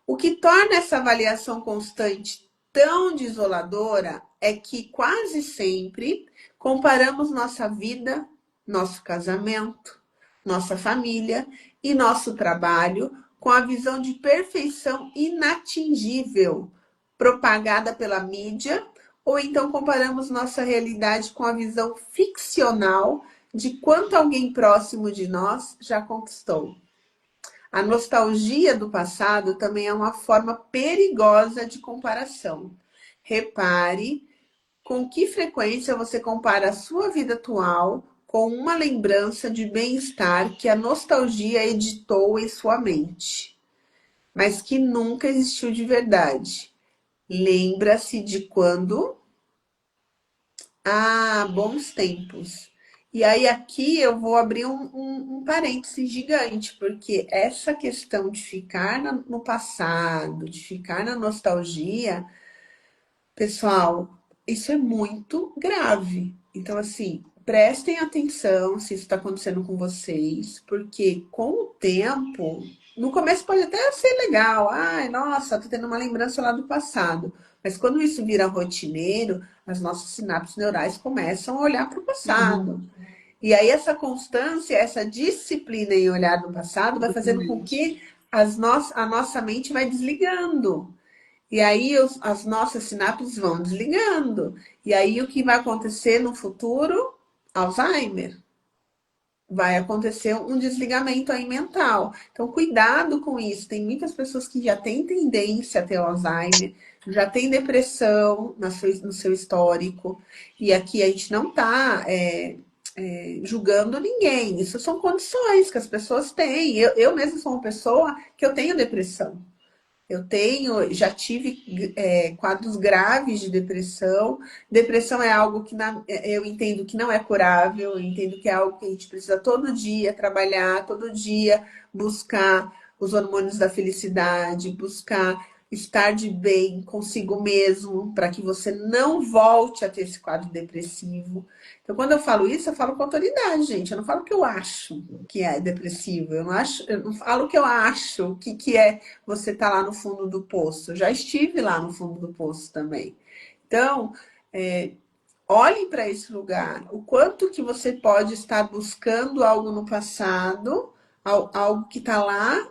O que torna essa avaliação constante tão desoladora é que quase sempre comparamos nossa vida, nosso casamento, nossa família e nosso trabalho com a visão de perfeição inatingível propagada pela mídia, ou então comparamos nossa realidade com a visão ficcional de quanto alguém próximo de nós já conquistou. A nostalgia do passado também é uma forma perigosa de comparação. Repare com que frequência você compara a sua vida atual com uma lembrança de bem-estar que a nostalgia editou em sua mente, mas que nunca existiu de verdade. Lembra-se de quando? Ah, bons tempos. E aí aqui eu vou abrir um parêntese gigante, porque essa questão de ficar no passado, de ficar na nostalgia, pessoal, isso é muito grave. Então, assim, prestem atenção se isso está acontecendo com vocês, porque com o tempo, no começo pode até ser legal, ai, nossa, tô tendo uma lembrança lá do passado. Mas quando isso vira rotineiro, as nossas sinapses neurais começam a olhar para o passado. Uhum, E aí essa constância, essa disciplina em olhar no passado vai fazendo com exatamente. que a nossa mente vai desligando. E aí as nossas sinapses vão desligando. E aí o que vai acontecer no futuro? Alzheimer. Vai acontecer um desligamento aí mental. Então, cuidado com isso. Tem muitas pessoas que já têm tendência a ter Alzheimer, já tem depressão no seu histórico. E aqui a gente não está julgando ninguém. Isso são condições que as pessoas têm. Eu mesmo sou uma pessoa que eu tenho depressão. Já tive quadros graves de depressão. Depressão é algo que eu entendo que não é curável, eu entendo que é algo que a gente precisa todo dia trabalhar, todo dia buscar os hormônios da felicidade, buscar estar de bem consigo mesmo, para que você não volte a ter esse quadro depressivo. Então, quando eu falo isso, eu falo com autoridade, gente. Eu não falo o que eu acho que é depressivo. Eu não falo o que eu acho que é você tá lá no fundo do poço. Eu já estive lá no fundo do poço também. Então, olhem para esse lugar. O quanto que você pode estar buscando algo no passado, algo que está lá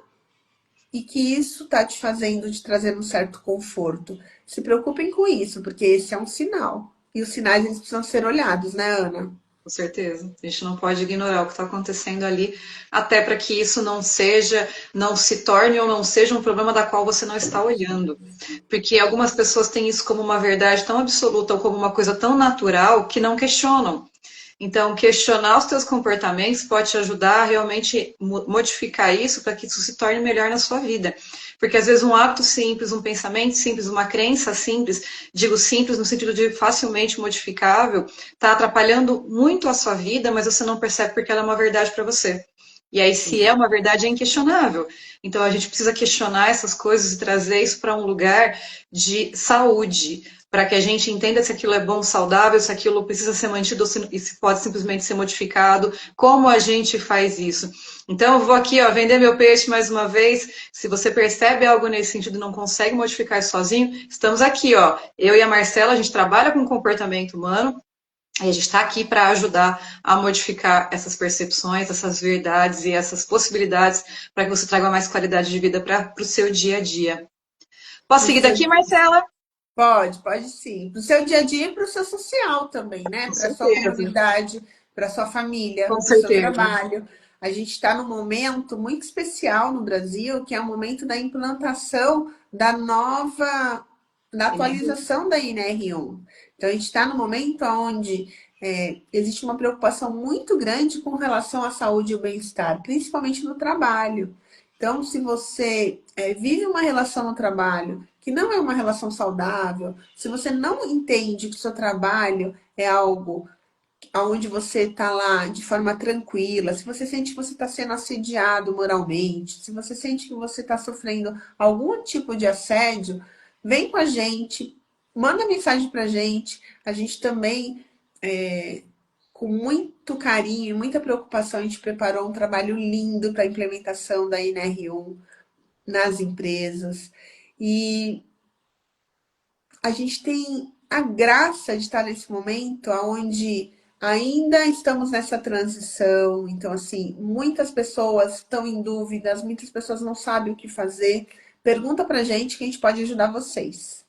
e que isso está te fazendo, te trazendo um certo conforto. Se preocupem com isso, porque esse é um sinal. E os sinais eles precisam ser olhados, né, Ana? Com certeza. A gente não pode ignorar o que está acontecendo ali, até para que isso não seja, não se torne ou não seja um problema da qual você não está olhando. Porque algumas pessoas têm isso como uma verdade tão absoluta ou como uma coisa tão natural que não questionam. Então, questionar os teus comportamentos pode te ajudar a realmente modificar isso para que isso se torne melhor na sua vida. Porque às vezes um hábito simples, um pensamento simples, uma crença simples, digo simples no sentido de facilmente modificável, está atrapalhando muito a sua vida, mas você não percebe porque ela é uma verdade para você. E aí, se é uma verdade, é inquestionável. Então, a gente precisa questionar essas coisas e trazer isso para um lugar de saúde, para que a gente entenda se aquilo é bom, saudável, se aquilo precisa ser mantido ou se pode simplesmente ser modificado, como a gente faz isso. Então, eu vou aqui, ó, vender meu peixe mais uma vez. Se você percebe algo nesse sentido e não consegue modificar isso sozinho, estamos aqui, ó. Eu e a Marcela, a gente trabalha com comportamento humano, e a gente está aqui para ajudar a modificar essas percepções, essas verdades e essas possibilidades para que você traga mais qualidade de vida para o seu dia a dia. Posso Pro seguir seu- daqui, Marcela? pode sim. Para o seu dia a dia e para o seu social também, né? Com Para a sua certeza, comunidade, para a sua família, com para o seu certeza. trabalho. A gente está num momento muito especial no Brasil, que é o momento da implantação da atualização da NR1. Então, a gente está no momento onde existe uma preocupação muito grande com relação à saúde e o bem-estar, principalmente no trabalho. Então, se você vive uma relação no trabalho que não é uma relação saudável, se você não entende que o seu trabalho é algo onde você está lá de forma tranquila, se você sente que você está sendo assediado moralmente, se você sente que você está sofrendo algum tipo de assédio, vem com a gente, manda mensagem para a gente também, com muito carinho, muita preocupação, a gente preparou um trabalho lindo para a implementação da NR1 nas empresas. E a gente tem a graça de estar nesse momento onde ainda estamos nessa transição. Então, assim, muitas pessoas estão em dúvidas, muitas pessoas não sabem o que fazer. Pergunta pra gente que a gente pode ajudar vocês.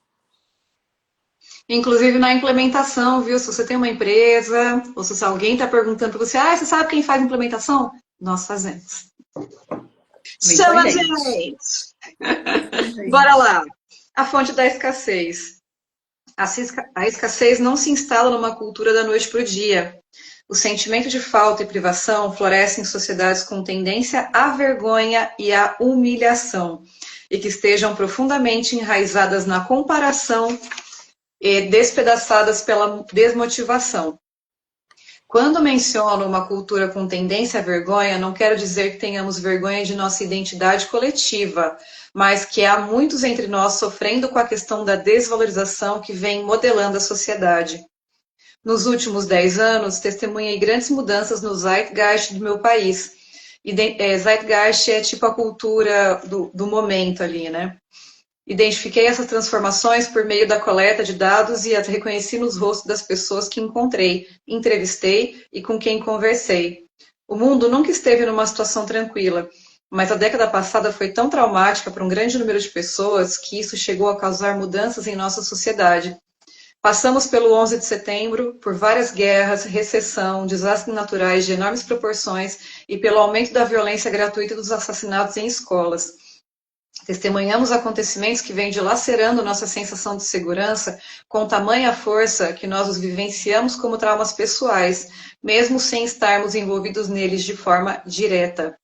Inclusive na implementação, viu? Se você tem uma empresa, ou se alguém está perguntando para você, ah, você sabe quem faz implementação? Nós fazemos. Vem com a Chama a gente. gente! Vem com a Bora gente. lá. A fonte da escassez. A escassez não se instala numa cultura da noite para o dia. O sentimento de falta e privação floresce em sociedades com tendência à vergonha e à humilhação, e que estejam profundamente enraizadas na comparação e despedaçadas pela desmotivação. Quando menciono uma cultura com tendência à vergonha, não quero dizer que tenhamos vergonha de nossa identidade coletiva, mas que há muitos entre nós sofrendo com a questão da desvalorização que vem modelando a sociedade. Nos últimos 10 anos, testemunhei grandes mudanças no Zeitgeist do meu país. Zeitgeist é tipo a cultura do momento ali, né? Identifiquei essas transformações por meio da coleta de dados e as reconheci nos rostos das pessoas que encontrei, entrevistei e com quem conversei. O mundo nunca esteve numa situação tranquila, mas a década passada foi tão traumática para um grande número de pessoas que isso chegou a causar mudanças em nossa sociedade. Passamos pelo 11 de setembro, por várias guerras, recessão, desastres naturais de enormes proporções e pelo aumento da violência gratuita e dos assassinatos em escolas. Testemunhamos acontecimentos que vêm dilacerando nossa sensação de segurança com tamanha força que nós os vivenciamos como traumas pessoais, mesmo sem estarmos envolvidos neles de forma direta.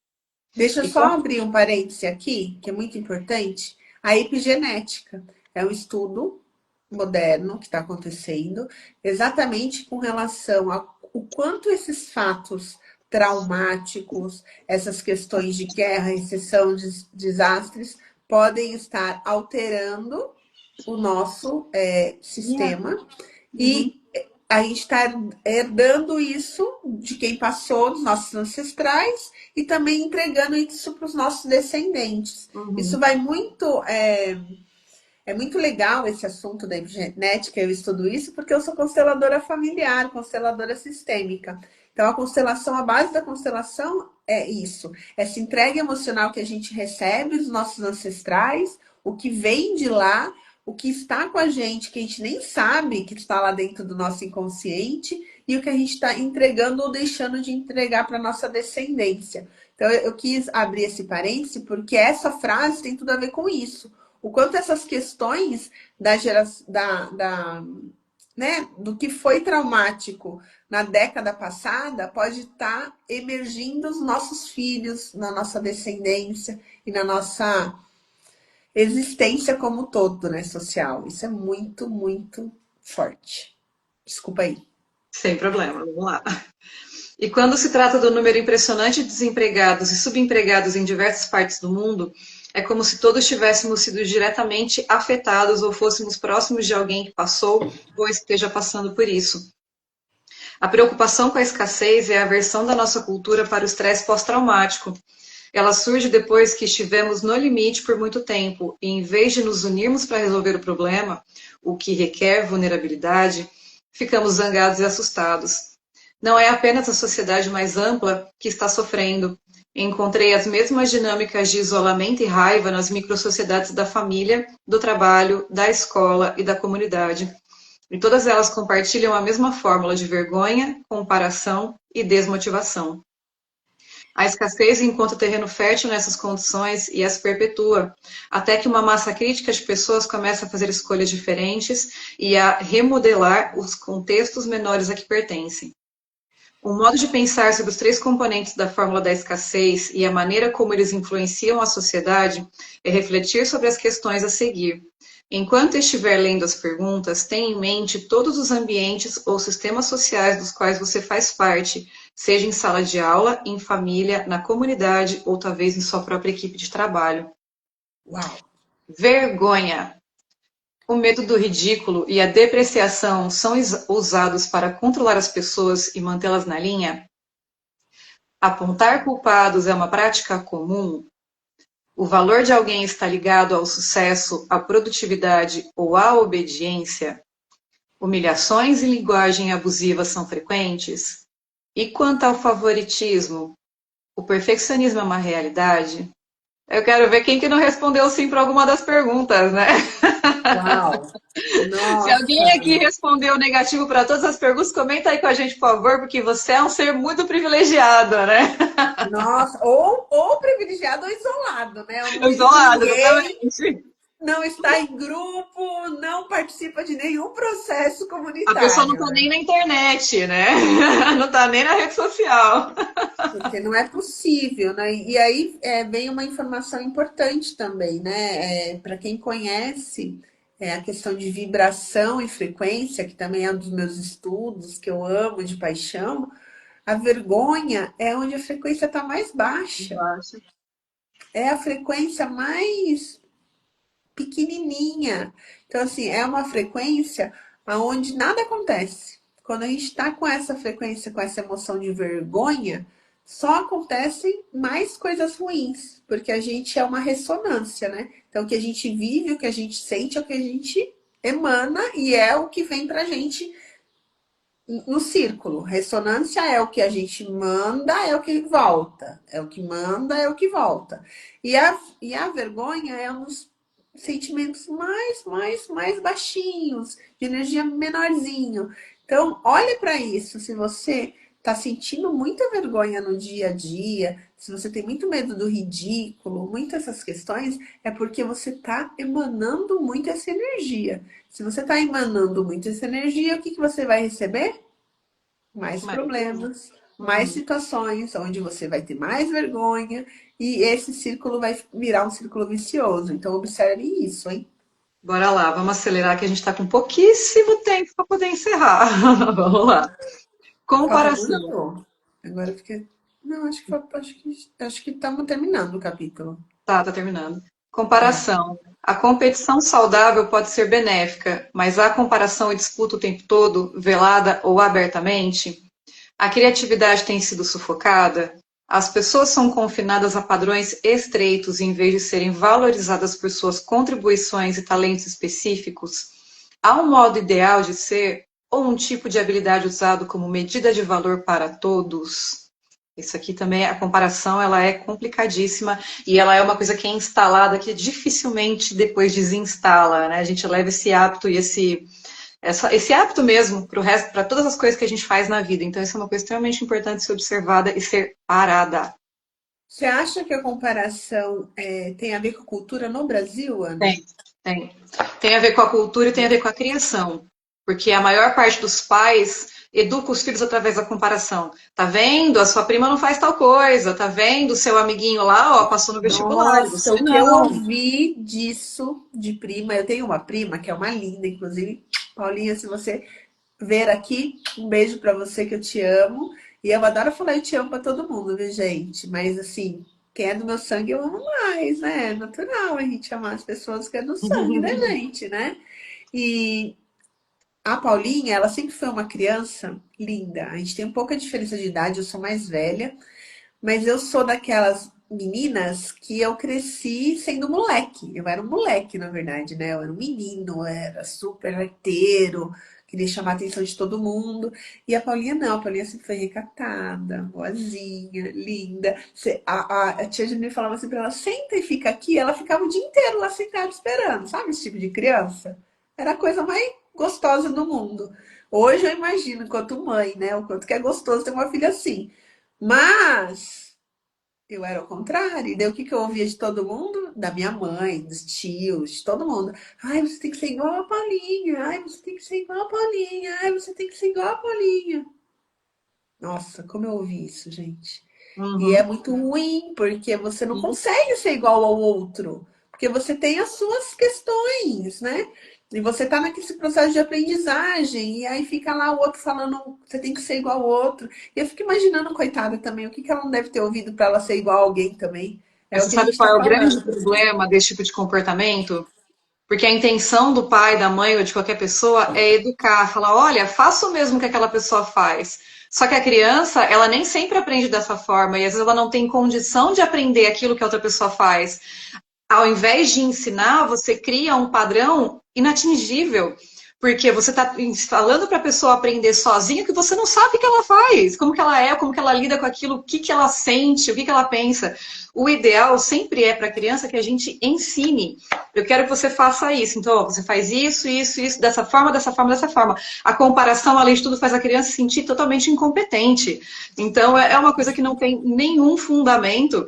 Deixa eu E só abrir um parêntese aqui, que é muito importante. A epigenética é um estudo moderno que está acontecendo exatamente com relação ao quanto esses fatos traumáticos, essas questões de guerra, recessão, desastres, podem estar alterando o nosso sistema e a gente está herdando isso de quem passou, dos nossos ancestrais, e também entregando isso para os nossos descendentes. Isso vai muito. É muito legal esse assunto da epigenética, eu estudo isso, porque eu sou consteladora familiar, consteladora sistêmica. Então, a constelação, a base da constelação é isso: essa entrega emocional que a gente recebe dos nossos ancestrais, o que vem de lá, o que está com a gente, que a gente nem sabe que está lá dentro do nosso inconsciente, e o que a gente está entregando ou deixando de entregar para a nossa descendência. Então, eu quis abrir esse parêntese, porque essa frase tem tudo a ver com isso. O quanto essas questões da geração, né, do que foi traumático na década passada pode estar emergindo os nossos filhos, na nossa descendência e na nossa existência como um todo, né, social. Isso é muito, muito forte. Desculpa aí. sem problema, vamos lá. E quando se trata do número impressionante de desempregados e subempregados em diversas partes do mundo, é como se todos tivéssemos sido diretamente afetados ou fôssemos próximos de alguém que passou ou esteja passando por isso. A preocupação com a escassez é a aversão da nossa cultura para o estresse pós-traumático. Ela surge depois que estivemos no limite por muito tempo e, em vez de nos unirmos para resolver o problema, o que requer vulnerabilidade, ficamos zangados e assustados. Não é apenas a sociedade mais ampla que está sofrendo. Encontrei as mesmas dinâmicas de isolamento e raiva nas microsociedades da família, do trabalho, da escola e da comunidade. E todas elas compartilham a mesma fórmula de vergonha, comparação e desmotivação. A escassez encontra terreno fértil nessas condições e as perpetua, até que uma massa crítica de pessoas começa a fazer escolhas diferentes e a remodelar os contextos menores a que pertencem. O modo de pensar sobre os três componentes da fórmula da escassez e a maneira como eles influenciam a sociedade é refletir sobre as questões a seguir. Enquanto estiver lendo as perguntas, tenha em mente todos os ambientes ou sistemas sociais dos quais você faz parte, seja em sala de aula, em família, na comunidade ou talvez em sua própria equipe de trabalho. Uau! Vergonha! O medo do ridículo e a depreciação são usados para controlar as pessoas e mantê-las na linha? Apontar culpados é uma prática comum? O valor de alguém está ligado ao sucesso, à produtividade ou à obediência? Humilhações e linguagem abusiva são frequentes? E quanto ao favoritismo, o perfeccionismo é uma realidade? Eu quero ver quem que não respondeu sim para alguma das perguntas, né? Uau! Se alguém Nossa! aqui respondeu negativo para todas as perguntas, comenta aí com a gente, por favor, porque você é um ser muito privilegiado, né? Nossa! Ou privilegiado ou isolado, né? Eu não conheço Isolado, ninguém, exatamente. não está em grupo, não participa de nenhum processo A pessoa não comunitário, tá né? nem na internet, né? Não tá nem na rede social. Porque não é possível, né? E aí vem uma informação importante também, né? Para quem conhece a questão de vibração e frequência, que também é um dos meus estudos, que eu amo de paixão, a vergonha é onde a frequência está mais baixa. É a frequência mais pequenininha. Então, assim, é uma frequência onde nada acontece. quando a gente está com essa frequência, com essa emoção de vergonha, só acontecem mais coisas ruins, porque a gente é uma ressonância, né? Então, o que a gente vive, o que a gente sente, é o que a gente emana e é o que vem pra gente no círculo. Ressonância é o que a gente manda, é o que volta. É o que manda, é o que volta. E a vergonha é um dos sentimentos mais baixinhos, de energia menorzinho. Então, olhe para isso. Se você está sentindo muita vergonha no dia a dia, se você tem muito medo do ridículo, muitas essas questões, é porque você está emanando muito essa energia. Se você está emanando muito essa energia, o que que você vai receber? Mais Mas, problemas, mais uhum. situações onde você vai ter mais vergonha e esse círculo vai virar um círculo vicioso. Então, observe isso, hein? Bora lá, vamos acelerar que a gente está com pouquíssimo tempo para poder encerrar. Vamos lá. Falta Comparação. muito? Agora fica. Não, acho que estamos terminando o capítulo. Tá terminando. Tá. Comparação. A competição saudável pode ser benéfica, mas a comparação e disputa o tempo todo, velada ou abertamente, a criatividade tem sido sufocada, as pessoas são confinadas a padrões estreitos em vez de serem valorizadas por suas contribuições e talentos específicos. Há um modo ideal de ser ou um tipo de habilidade usado como medida de valor para todos? Isso aqui também, a comparação, ela é complicadíssima e ela é uma coisa que é instalada que dificilmente depois desinstala, né? A gente leva esse hábito e esse hábito mesmo para o resto, para todas as coisas que a gente faz na vida. Então, isso é uma coisa extremamente importante ser observada e ser parada. Você acha que a comparação tem a ver com cultura no Brasil, Ana? Tem, tem. Tem a ver com a cultura e tem a ver com a criação. Porque a maior parte dos pais educa os filhos através da comparação. Tá vendo? A sua prima não faz tal coisa. Tá vendo? O seu amiguinho lá, ó, passou no vestibular. E Nossa, você o que eu não. ouvi disso de prima, eu tenho uma prima que é uma linda, inclusive, Paulinha, se você ver aqui, um beijo pra você que eu te amo. E eu adoro falar eu te amo pra todo mundo, viu, gente? Mas assim, quem é do meu sangue eu amo mais, né? É natural a gente amar as pessoas que é do sangue da gente, né? E a Paulinha, ela sempre foi uma criança linda. A gente tem um pouca diferença de idade, eu sou mais velha. Mas eu sou daquelas meninas que eu cresci sendo moleque. Eu era um moleque, na verdade, né? Eu era um menino, eu era super arteiro, queria chamar a atenção de todo mundo. E a Paulinha não, a Paulinha sempre foi recatada, boazinha, linda. A tia Janine falava assim pra ela, senta e fica aqui. Ela ficava o dia inteiro lá sentada esperando, sabe esse tipo de criança? Era a coisa mais gostosa do mundo. Hoje eu imagino, enquanto mãe, né? O quanto que é gostoso ter uma filha assim. Mas eu era ao contrário. E daí o que que eu ouvia de todo mundo? Da minha mãe, dos tios, de todo mundo. Ai, você tem que ser igual a Paulinha. Ai, você tem que ser igual a Paulinha. Ai, você tem que ser igual a Paulinha. Nossa, como eu ouvi isso, gente. E é Uhum. muito ruim, porque você não consegue ser igual ao outro. Porque você tem as suas questões, né? E você tá naquele processo de aprendizagem, e aí fica lá o outro falando, você tem que ser igual ao outro. E eu fico imaginando, coitada, também, o que que ela não deve ter ouvido para ela ser igual a alguém também. É Mas o você que a sabe gente qual tá é o grande falando. problema desse tipo de comportamento? Porque a intenção do pai, da mãe ou de qualquer pessoa é educar, falar, olha, faça o mesmo que aquela pessoa faz. Só que a criança, ela nem sempre aprende dessa forma e às vezes ela não tem condição de aprender aquilo que a outra pessoa faz. Ao invés de ensinar, você cria um padrão inatingível. Porque você está falando para a pessoa aprender sozinha que você não sabe o que ela faz, como que ela é, como que ela lida com aquilo, o que, que ela sente, o que, que ela pensa. O ideal sempre é para a criança que a gente ensine. Eu quero que você faça isso. Então, ó, você faz isso, isso, isso, dessa forma, dessa forma, dessa forma. A comparação, além de tudo, faz a criança se sentir totalmente incompetente. Então, é uma coisa que não tem nenhum fundamento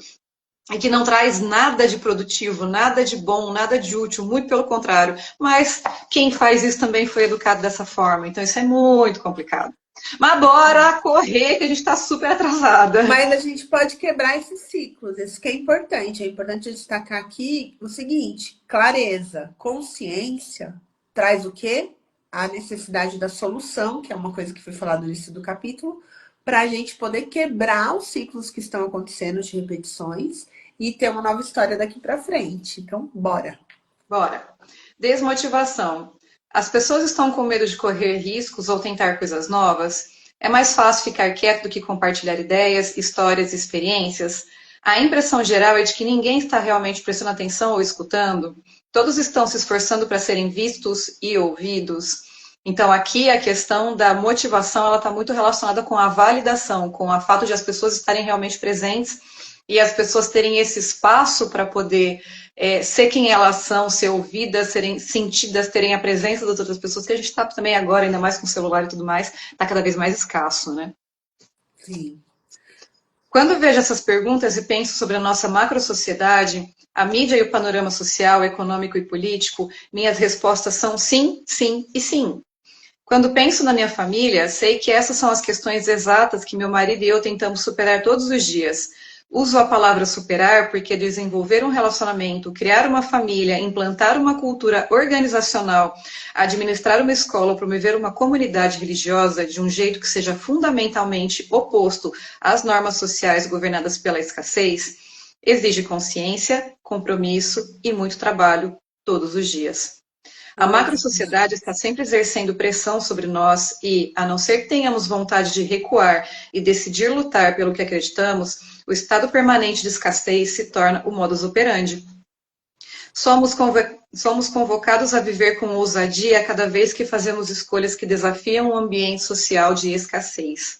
e que não traz nada de produtivo, nada de bom, nada de útil, muito pelo contrário. Mas quem faz isso também foi educado dessa forma, então isso é muito complicado. Mas bora correr, que a gente está super atrasada. Mas a gente pode quebrar esses ciclos, isso que é importante. É importante destacar aqui o seguinte: clareza, consciência traz o quê? A necessidade da solução, que é uma coisa que foi falado no início do capítulo, para a gente poder quebrar os ciclos que estão acontecendo de repetições e ter uma nova história daqui para frente. Então, bora. Bora. Desmotivação. As pessoas estão com medo de correr riscos ou tentar coisas novas? É mais fácil ficar quieto do que compartilhar ideias, histórias e experiências? A impressão geral é de que ninguém está realmente prestando atenção ou escutando. Todos estão se esforçando para serem vistos e ouvidos. Então, aqui a questão da motivação ela está muito relacionada com a validação, com o fato de as pessoas estarem realmente presentes e as pessoas terem esse espaço para poder ser quem elas são, ser ouvidas, serem sentidas, terem a presença das outras pessoas, que a gente está também agora, ainda mais com o celular e tudo mais, está cada vez mais escasso, né? Sim. Quando vejo essas perguntas e penso sobre a nossa macro-sociedade, a mídia e o panorama social, econômico e político, minhas respostas são sim, sim e sim. Quando penso na minha família, sei que essas são as questões exatas que meu marido e eu tentamos superar todos os dias. Uso a palavra superar porque desenvolver um relacionamento, criar uma família, implantar uma cultura organizacional, administrar uma escola, promover uma comunidade religiosa de um jeito que seja fundamentalmente oposto às normas sociais governadas pela escassez, exige consciência, compromisso e muito trabalho todos os dias. A macro-sociedade está sempre exercendo pressão sobre nós e, a não ser que tenhamos vontade de recuar e decidir lutar pelo que acreditamos, o estado permanente de escassez se torna o modus operandi. Somos convocados a viver com ousadia cada vez que fazemos escolhas que desafiam o ambiente social de escassez.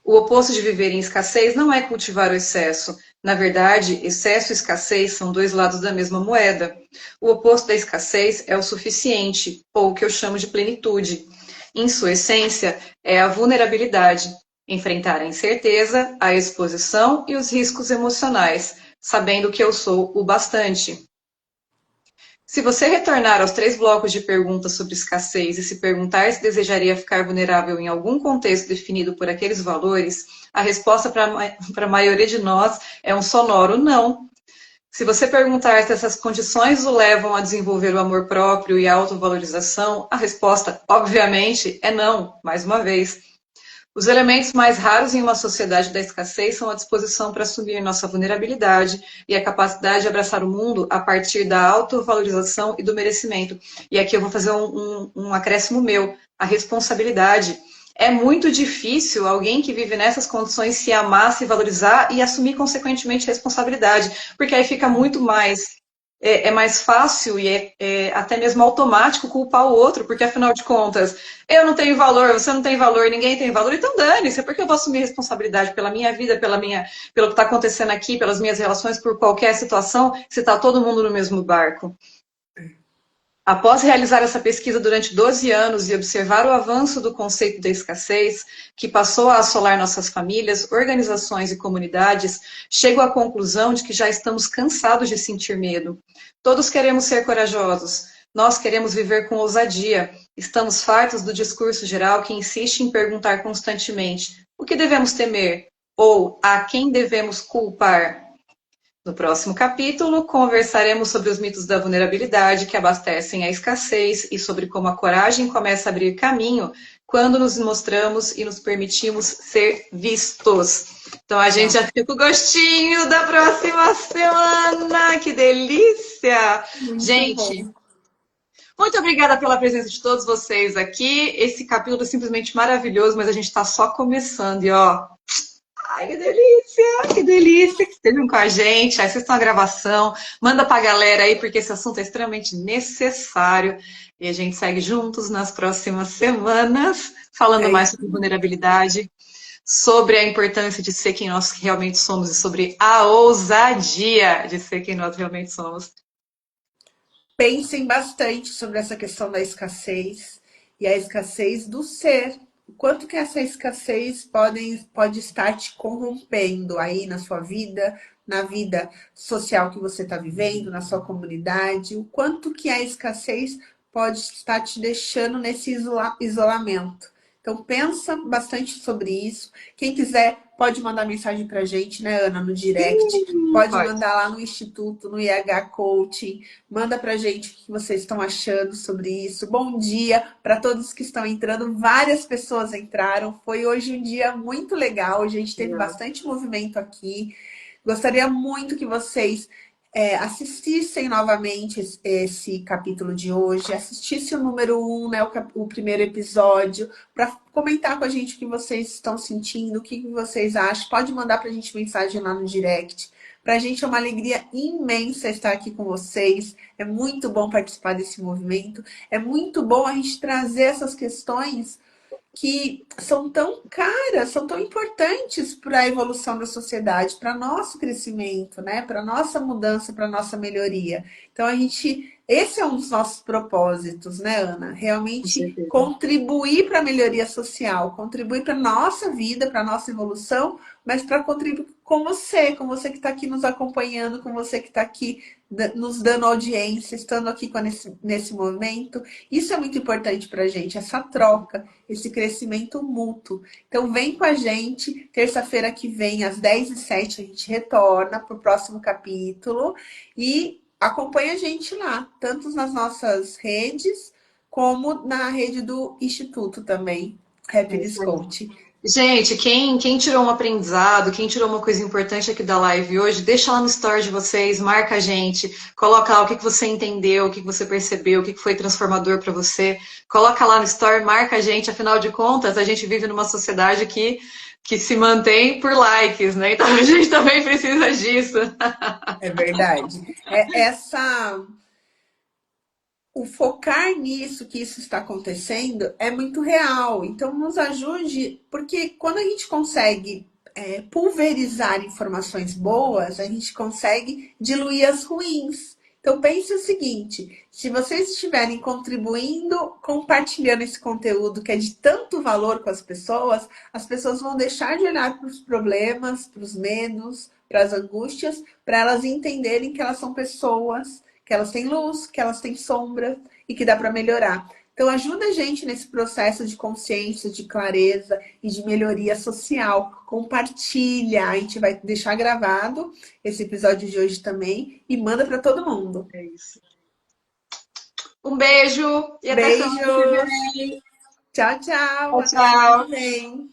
O oposto de viver em escassez não é cultivar o excesso. Na verdade, excesso e escassez são dois lados da mesma moeda. O oposto da escassez é o suficiente, ou o que eu chamo de plenitude. Em sua essência, é a vulnerabilidade. Enfrentar a incerteza, a exposição e os riscos emocionais, sabendo que eu sou o bastante. Se você retornar aos 3 blocos de perguntas sobre escassez e se perguntar se desejaria ficar vulnerável em algum contexto definido por aqueles valores, a resposta para a maioria de nós é um sonoro não. Se você perguntar se essas condições o levam a desenvolver o amor próprio e a autovalorização, a resposta, obviamente, é não, mais uma vez. Os elementos mais raros em uma sociedade da escassez são a disposição para assumir nossa vulnerabilidade e a capacidade de abraçar o mundo a partir da autovalorização e do merecimento. E aqui eu vou fazer um acréscimo meu, a responsabilidade. É muito difícil alguém que vive nessas condições se amar, se valorizar e assumir, consequentemente, responsabilidade, porque aí fica muito mais mais fácil e até mesmo automático culpar o outro, porque afinal de contas, eu não tenho valor, você não tem valor, ninguém tem valor, então dane-se, porque eu vou assumir responsabilidade pela minha vida, pelo que está acontecendo aqui, pelas minhas relações, por qualquer situação, se está todo mundo no mesmo barco. Após realizar essa pesquisa durante 12 anos e observar o avanço do conceito da escassez, que passou a assolar nossas famílias, organizações e comunidades, chego à conclusão de que já estamos cansados de sentir medo. Todos queremos ser corajosos. Nós queremos viver com ousadia. Estamos fartos do discurso geral que insiste em perguntar constantemente: o que devemos temer? Ou a quem devemos culpar? No próximo capítulo, conversaremos sobre os mitos da vulnerabilidade que abastecem a escassez e sobre como a coragem começa a abrir caminho quando nos mostramos e nos permitimos ser vistos. Então, a gente já fica com o gostinho da próxima semana. Que delícia! Muito Gente, bom. muito obrigada pela presença de todos vocês aqui. Esse capítulo é simplesmente maravilhoso, mas a gente está só começando. E, ó, ai, que delícia que estejam com a gente. Aí vocês estão na gravação, manda pra galera aí, porque esse assunto é extremamente necessário. E a gente segue juntos nas próximas semanas, falando mais sobre vulnerabilidade, sobre a importância de ser quem nós realmente somos e sobre a ousadia de ser quem nós realmente somos. Pensem bastante sobre essa questão da escassez e a escassez do ser. O quanto que essa escassez pode estar te corrompendo aí na sua vida, na vida social que você está vivendo, na sua comunidade, o quanto que a escassez pode estar te deixando nesse isolamento. Então pensa bastante sobre isso. Quem quiser pode mandar mensagem para a gente, né, Ana, no direct. Pode mandar lá no Instituto, no IH Coaching. Manda pra gente o que vocês estão achando sobre isso. Bom dia para todos que estão entrando. Várias pessoas entraram. Foi hoje um dia muito legal. A gente teve bastante movimento aqui. Gostaria muito que vocês assistissem novamente esse capítulo de hoje, assistisse o número 1, né, o primeiro episódio, para comentar com a gente o que vocês estão sentindo, o que vocês acham. Pode mandar para a gente mensagem lá no direct. Para a gente é uma alegria imensa estar aqui com vocês. É muito bom participar desse movimento. É muito bom a gente trazer essas questões que são tão caras, são tão importantes para a evolução da sociedade, para nosso crescimento, né? Para nossa mudança, para nossa melhoria. Então esse é um dos nossos propósitos, né, Ana? Com Realmente certeza. contribuir para a melhoria social, contribuir para a nossa vida, para a nossa evolução, mas para contribuir com você que está aqui nos acompanhando, com você que está aqui nos dando audiência, estando aqui nesse momento. Isso é muito importante para a gente, essa troca, esse crescimento mútuo. Então, vem com a gente. Terça-feira que vem, às 10h07, a gente retorna para o próximo capítulo. E acompanha a gente lá, tanto nas nossas redes, como na rede do Instituto também, É Happiness isso aí. Coach. Gente, quem tirou um aprendizado, quem tirou uma coisa importante aqui da live hoje, deixa lá no story de vocês, marca a gente, coloca lá o que você entendeu, o que você percebeu, o que foi transformador para você. Coloca lá no story, marca a gente, afinal de contas, a gente vive numa sociedade que se mantém por likes, né? Então a gente também precisa disso. É verdade. O focar nisso, que isso está acontecendo, é muito real. Então, nos ajude, porque quando a gente consegue pulverizar informações boas, a gente consegue diluir as ruins. Então, pense o seguinte: se vocês estiverem contribuindo, compartilhando esse conteúdo que é de tanto valor com as pessoas vão deixar de olhar para os problemas, para os medos, para as angústias, para elas entenderem que elas são pessoas, que elas têm luz, que elas têm sombra e que dá para melhorar. Então, ajuda a gente nesse processo de consciência, de clareza e de melhoria social. Compartilha, a gente vai deixar gravado esse episódio de hoje também e manda para todo mundo. É isso. Um beijo e até semana que Beijos! vem. Tchau, tchau! Tchau, Até semana que tchau. vem!